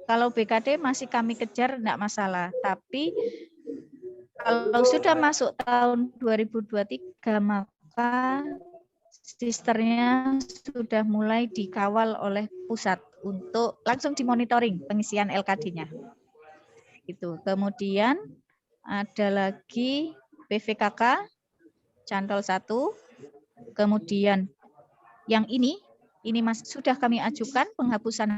kalau BKD masih kami kejar enggak masalah, tapi kalau sudah masuk tahun 2023 maka sisternya sudah mulai dikawal oleh pusat untuk langsung dimonitoring pengisian LKD-nya. Itu. Kemudian ada lagi PVKK Cantol 1. Kemudian yang ini sudah kami ajukan penghapusan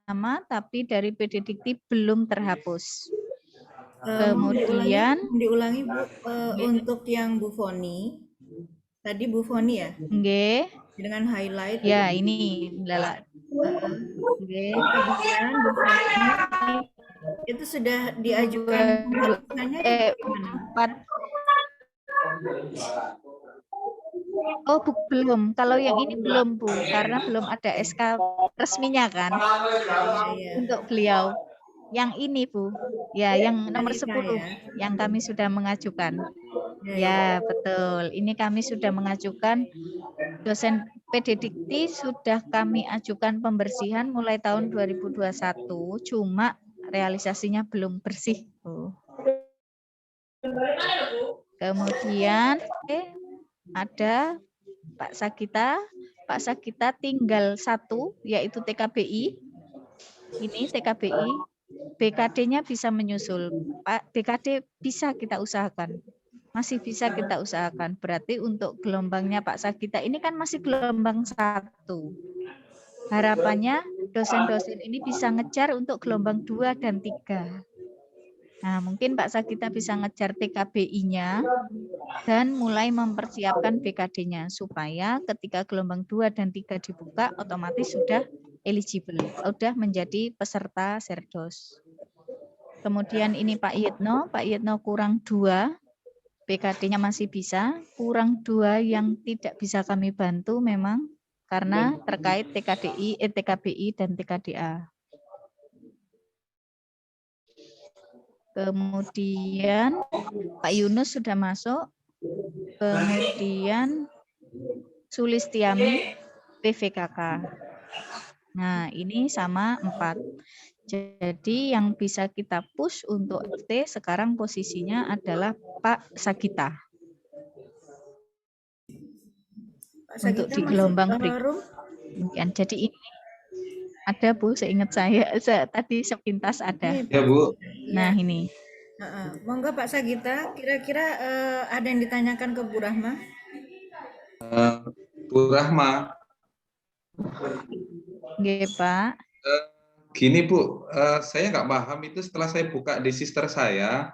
nama tapi dari PD Dikti belum terhapus. Kemudian diulangi Bu, untuk yang Bu Foni. Tadi Bu Foni ya? Nggih. Dengan highlight. Ya, ini Lala. Nggih. Kemudian Bu Foni itu sudah diajukan penghapusannya di mana? 4. Oh, belum. Kalau yang ini belum, Bu, karena belum ada SK resminya kan. Untuk beliau. Yang ini, Bu. Ya, yang nomor 10 yang kami sudah mengajukan. Ya, betul. Ini kami sudah mengajukan dosen PD Dikti sudah kami ajukan pembersihan mulai tahun 2021, cuma realisasinya belum bersih, Bu. Kemudian ada Pak Sagita. Pak Sagita tinggal 1, yaitu TKBI. Ini TKBI. BKD-nya bisa menyusul. Pak, BKD bisa kita usahakan. Masih bisa kita usahakan. Berarti untuk gelombangnya Pak Sagita ini kan masih gelombang 1. Harapannya dosen-dosen ini bisa ngejar untuk gelombang 2 dan 3. Nah, mungkin Pak Sagita bisa ngejar TKBI-nya dan mulai mempersiapkan BKD-nya supaya ketika gelombang 2 dan 3 dibuka otomatis sudah eligible, sudah menjadi peserta Serdos. Kemudian ini Pak Yitno kurang 2, BKD-nya masih bisa, kurang 2 yang tidak bisa kami bantu memang karena terkait TKBI dan TKDA. Kemudian Pak Yunus sudah masuk. Kemudian Sulistiami PVKK. Nah, ini sama 4. Jadi yang bisa kita push untuk FT sekarang posisinya adalah Pak Sagita. Untuk di gelombang berikutnya. Jadi ini ada Bu, seingat saya tadi sepintas ada. Ya Bu. Nah ini. Monggo Pak Sagita, kira-kira ada yang ditanyakan ke Bu Rahma? Bu Rahma. Nggih, Pak. Gini Bu, saya nggak paham itu setelah saya buka di sister saya,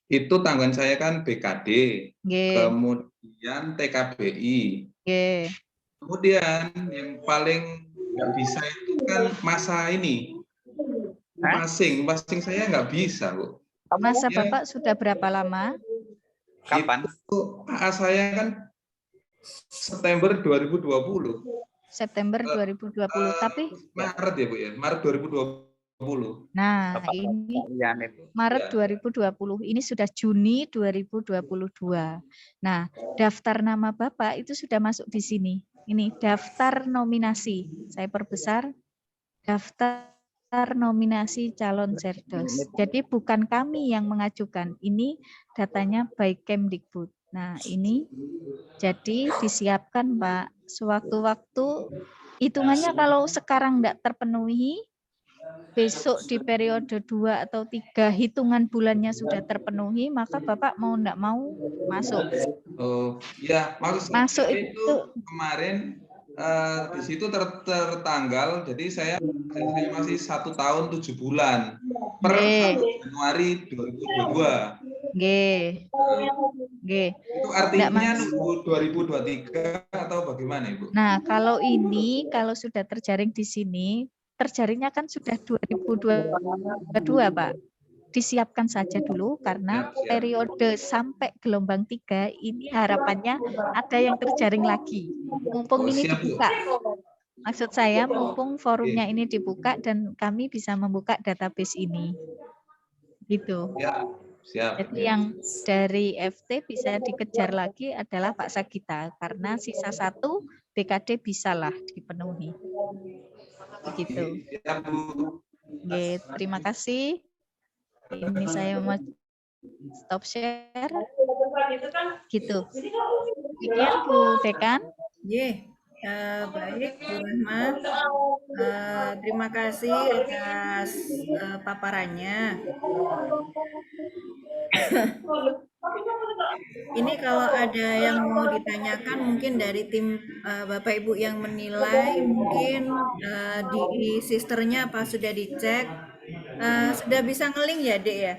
itu tanggungan saya kan BKD, Nggih, kemudian TKBI, nggih. kemudian yang paling nggak bisa itu kan masa ini, masing saya nggak bisa Bu. Masa Ya, Bapak sudah berapa lama? Kapan? itu AA saya kan September 2020. September 2020. Tapi Maret ya Bu ya, Maret 2020. nah, Bapak ini Ian itu. Maret 2020, ini sudah Juni 2022. Nah, daftar nama Bapak itu sudah masuk di sini. Ini daftar nominasi. Saya perbesar, daftar nominasi calon Serdos. Jadi bukan kami yang mengajukan, ini datanya by Kemdikbud. Nah, ini jadi disiapkan Pak, sewaktu-waktu hitungannya kalau sekarang tidak terpenuhi, besok di periode 2 atau 3 hitungan bulannya sudah terpenuhi, maka Bapak mau enggak mau masuk. Oh, ya, maksud Masuk saya itu itu kemarin di situ tertanggal, jadi saya masih 1 tahun 7 bulan per Nggih. 1 Januari 2022. Nggih. Nggih. Itu Enggak, artinya Mas. nunggu 2023 atau bagaimana Ibu? Nah, kalau ini kalau sudah terjaring di sini, terjaringnya kan sudah 2022, Pak. Disiapkan saja dulu karena Siap. periode sampai gelombang 3 ini harapannya ada yang terjaring lagi. Mumpung Oh, ini siap, Bu. dibuka. Maksud saya mumpung forumnya ini dibuka dan kami bisa membuka database ini. Gitu. Ya, siap. Jadi yang dari FT bisa dikejar lagi adalah Pak Sagita karena sisa 1 BKD bisalah dipenuhi. Begitu. Siap, Bu. Oke, terima kasih. Ini saya mau stop share. Gitu. Demikian Bu Dekan. Ye, baik Bu Rahma. Terima kasih atas paparannya. Ini kalau ada yang mau ditanyakan mungkin dari tim Bapak Ibu yang menilai, mungkin di sisternya apa sudah dicek, sudah bisa ngeling ya Dek ya?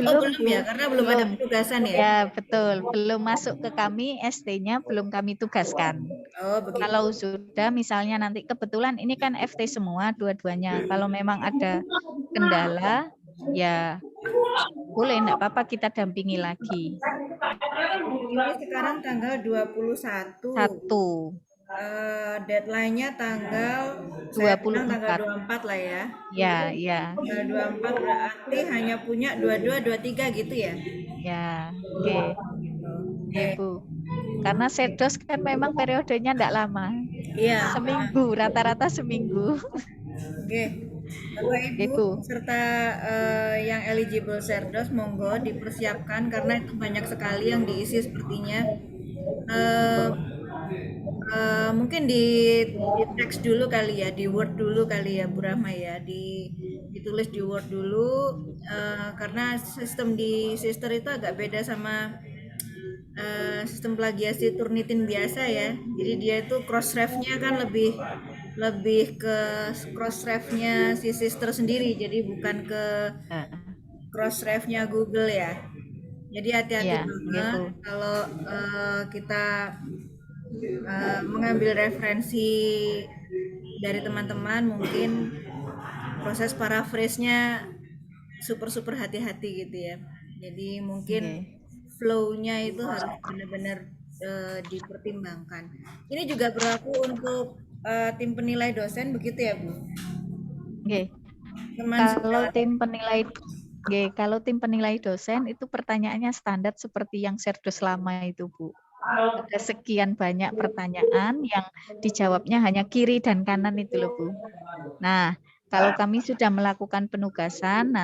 Oh belum ya, karena belum ada penugasan ya? Ya, betul. Belum masuk ke kami, ST-nya belum kami tugaskan. Oh begitu. Kalau sudah misalnya nanti kebetulan ini kan FT semua dua-duanya. Kalau memang ada kendala, ya boleh, enggak apa-apa kita dampingi lagi. Ini sekarang tanggal 21. Deadline-nya tanggal 24 lah ya. Ya. Tanggal 24 berarti hanya punya 22, 23 gitu ya? Ya, oke. Oke, Bu. Karena Serdos kan memang periodenya enggak lama. Iya. Seminggu, rata-rata seminggu. Oke. Bapak Ibu serta yang eligible Serdos monggo dipersiapkan karena itu banyak sekali yang diisi sepertinya. Mungkin di teks dulu kali ya, di Word dulu kali ya Bu Rahma ya, ditulis di Word dulu karena sistem di Sister itu agak beda sama sistem plagiasi Turnitin biasa ya. Jadi dia itu cross-ref-nya kan lebih ke cross-ref-nya si Sister sendiri, jadi bukan ke cross-ref-nya Google ya. Jadi hati-hati banget kalau kita mengambil referensi dari teman-teman, mungkin proses paraphrase-nya super hati-hati gitu ya. Jadi mungkin flow-nya itu harus benar-benar dipertimbangkan. Ini juga berlaku untuk tim penilai dosen begitu ya Bu? Oke. Kalau tim penilai dosen itu pertanyaannya standar seperti yang Serdos lama itu Bu. Ada sekian banyak pertanyaan yang dijawabnya hanya kiri dan kanan itu loh Bu. Nah, kalau kami sudah melakukan penugasan,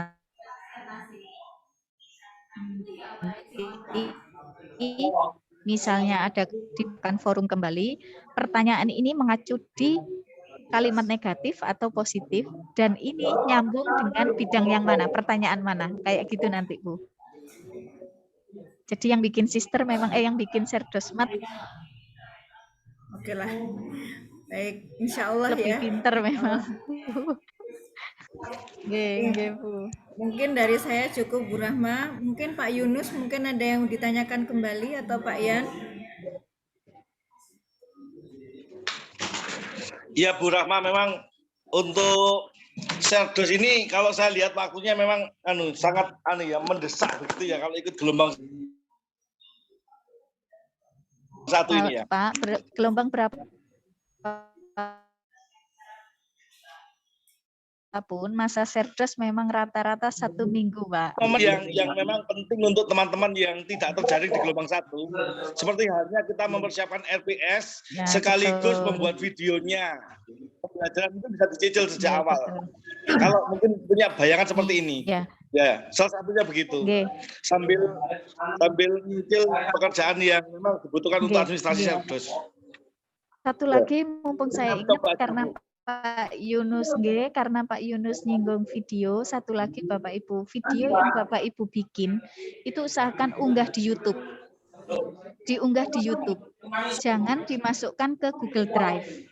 misalnya ada di forum kembali, pertanyaan ini mengacu di kalimat negatif atau positif, dan ini nyambung dengan bidang yang mana, pertanyaan mana, kayak gitu nanti Bu. Jadi yang bikin sister memang yang bikin Serdosmat. Oke lah. Baik, insya Allah Lebih ya. pinter memang. Nggih, Bu. Mungkin dari saya cukup, Bu Rahma. Mungkin Pak Yunus mungkin ada yang ditanyakan kembali atau Pak Yan? Ya Bu Rahma, memang untuk Serdos ini kalau saya lihat waktunya memang sangat mendesak begitu ya kalau ikut gelombang satu ini ya. Pak, gelombang berapa pun masa Serdos memang rata-rata 1 minggu, Pak. Momen yang memang penting untuk teman-teman yang tidak terjaring di gelombang 1, seperti halnya kita mempersiapkan RPS Ya, sekaligus betul. membuat videonya. Pembelajaran itu bisa dicicil sejak Ya, awal. betul. Kalau mungkin punya bayangan seperti ini, Ya. ya salah satunya begitu. Nggih. Sambil nyicil pekerjaan yang memang dibutuhkan untuk Nggih, administrasi nggih. Serdos. Satu lagi mumpung saya ingat karena Pak Yunus karena Pak Yunus nyinggung video, satu lagi Bapak Ibu, video yang Bapak Ibu bikin itu usahakan unggah di YouTube. Diunggah di YouTube. Jangan dimasukkan ke Google Drive.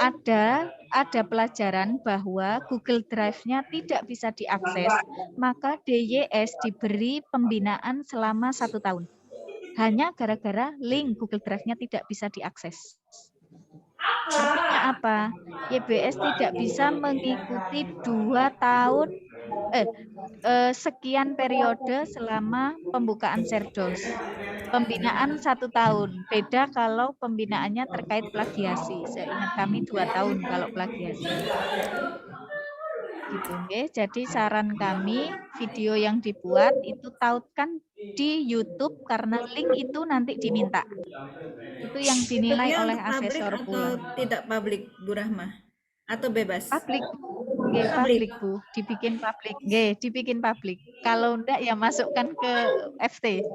Ada pelajaran bahwa Google Drive-nya tidak bisa diakses, maka DYS diberi pembinaan selama 1 tahun. Hanya gara-gara link Google Drive-nya tidak bisa diakses. Artinya apa? YBS tidak bisa mengikuti 2 tahun sekian periode selama pembukaan Serdos. Pembinaan 1 tahun. Beda kalau pembinaannya terkait plagiasi. Seingat kami 2 tahun kalau plagiasi. Gitu, nggih. Jadi saran kami video yang dibuat itu tautkan di YouTube karena link itu nanti diminta. Itu yang dinilai YouTube-nya oleh untuk publik asesor atau pula. tidak publik, Bu Rahma? Atau bebas? Publik, nggih, publik Bu, dibikin publik, nggih, dibikin publik. Kalau enggak ya masukkan ke FT.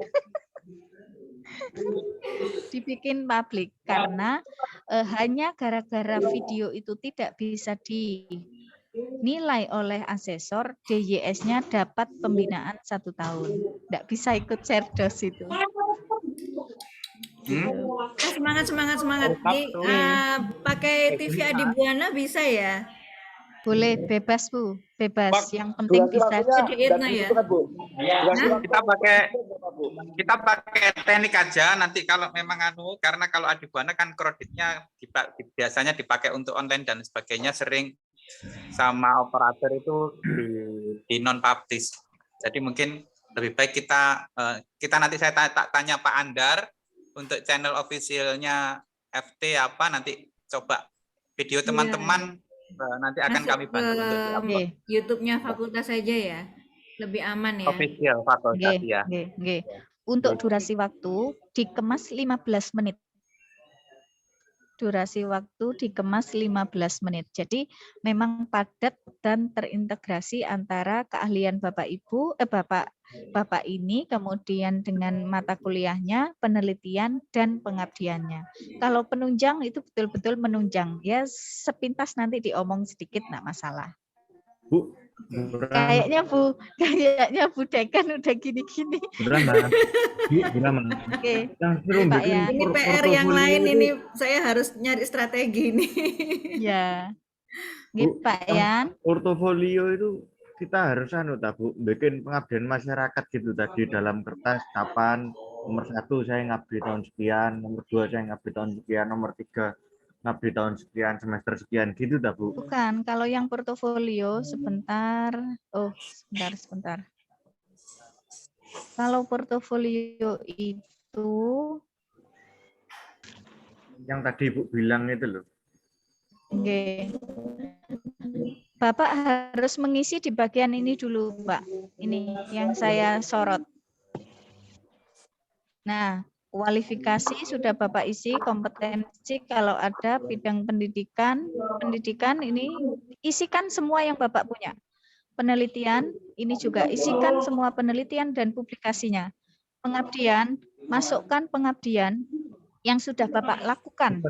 Dibikin publik karena hanya gara-gara video itu tidak bisa dinilai oleh asesor, DYS-nya dapat pembinaan 1 tahun. Enggak bisa ikut Serdos itu. Semangat. Di, pakai TV Adibuana bisa ya? Boleh, bebas Bu, bebas. Pak, Yang penting bisa. Sediitna ya? Kita pakai teknik aja nanti kalau memang karena kalau Adibuana kan kreditnya biasanya dipakai untuk online dan sebagainya, sering sama operator itu di non publish. Jadi mungkin lebih baik kita nanti saya tanya Pak Andar untuk channel officialnya FT apa, nanti coba video teman-teman nanti akan Masuk kami bantu untuk Nggih. YouTube-nya fakultas saja ya, lebih aman ya. official fakultas ya. Nggih. Untuk durasi waktu dikemas 15 menit. Durasi waktu dikemas 15 menit. Jadi memang padat dan terintegrasi antara keahlian Bapak Ibu, Bapak ini kemudian dengan mata kuliahnya, penelitian dan pengabdiannya. Kalau penunjang itu betul-betul menunjang. Ya sepintas nanti diomong sedikit enggak masalah. Bu, Kayaknya Bu Dekan udah gini-gini. Beneran, Oke. yang seru Pak bikin Yan. Ini PR yang lain ini saya harus nyari strategi nih. Ya. Nggih, Bu, Pak Yan. portofolio itu kita harus Bu, bikin pengabdian masyarakat gitu tadi dalam kertas kapan nomor 1 saya ngabdi tahun sekian, nomor 2 saya ngabdi tahun sekian, nomor 3 ngabdi tahun sekian, semester sekian gitu Bu. Bukan, kalau yang portofolio sebentar. Oh, sebentar. Kalau portofolio itu yang tadi Ibu bilang itu loh. Oke. Bapak harus mengisi di bagian ini dulu, Pak. Ini yang saya sorot. Nah, kualifikasi sudah Bapak isi, kompetensi kalau ada bidang pendidikan ini isikan semua yang Bapak punya. Penelitian, ini juga isikan semua penelitian dan publikasinya. Pengabdian, masukkan pengabdian yang sudah Bapak lakukan.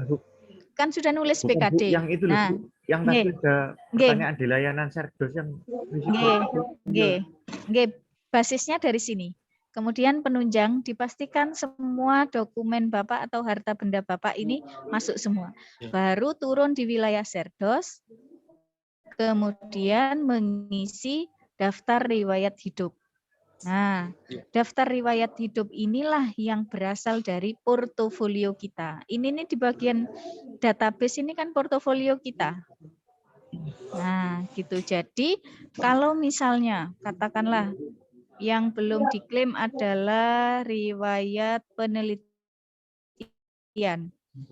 Kan sudah nulis BKD. Yang itu loh, Bu. Yang tadi ada pertanyaan di layanan Serdos yang Nggih. Basisnya dari sini. Kemudian penunjang, dipastikan semua dokumen Bapak atau harta benda Bapak ini masuk semua. Baru turun di wilayah Serdos, kemudian mengisi daftar riwayat hidup. Nah, daftar riwayat hidup inilah yang berasal dari portofolio kita. Ini nih di bagian database ini kan portofolio kita. Nah, gitu. Jadi, kalau misalnya katakanlah yang belum diklaim adalah riwayat penelitian.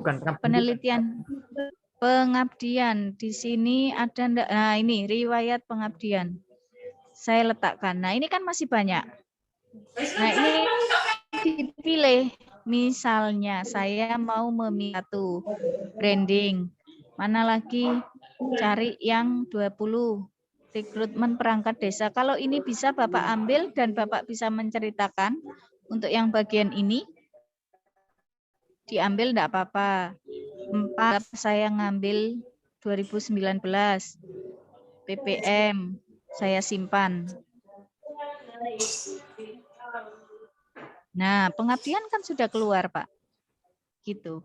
Bukan Pengabdian. Di sini ada enggak? Nah, ini riwayat pengabdian. Saya letakkan. Nah, ini kan masih banyak. Nah, ini dipilih. Misalnya saya mau memilih satu branding. Mana lagi? Cari yang 20. Rekrutmen perangkat desa. Kalau ini bisa Bapak ambil dan Bapak bisa menceritakan untuk yang bagian ini. Diambil enggak apa-apa. 4 saya ngambil 2019. PPM saya simpan. Nah, pengabdian kan sudah keluar, Pak. Gitu.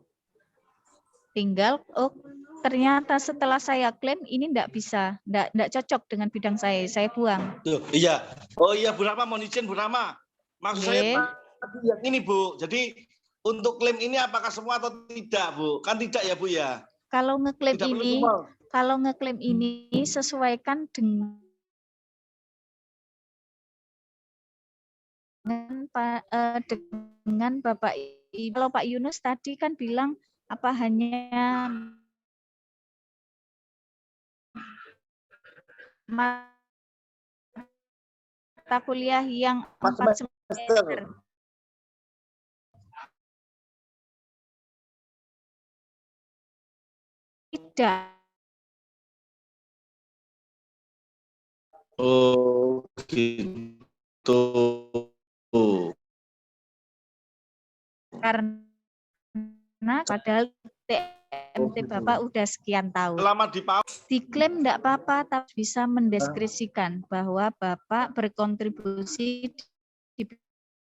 Tinggal, oh ternyata setelah saya klaim ini enggak bisa, enggak cocok dengan bidang saya buang. Tuh, iya. Oh iya, Bu Rama, mohon izin Bu Rama. Maksud saya tadi yang ini, Bu. Jadi untuk klaim ini apakah semua atau tidak, Bu? Kan tidak ya, Bu ya? Kalau ngeklaim Tidak perlu ini, semua. kalau ngeklaim ini sesuaikan dengan dengan Bapak Ibu. Kalau Pak Yunus tadi kan bilang apa hanya mata kuliah yang 4 semester. Tidak. Oh, gitu. Karena padahal TMT Bapak udah sekian tahun. Selama di Diklaim enggak apa-apa, tapi bisa mendeskripsikan bahwa Bapak berkontribusi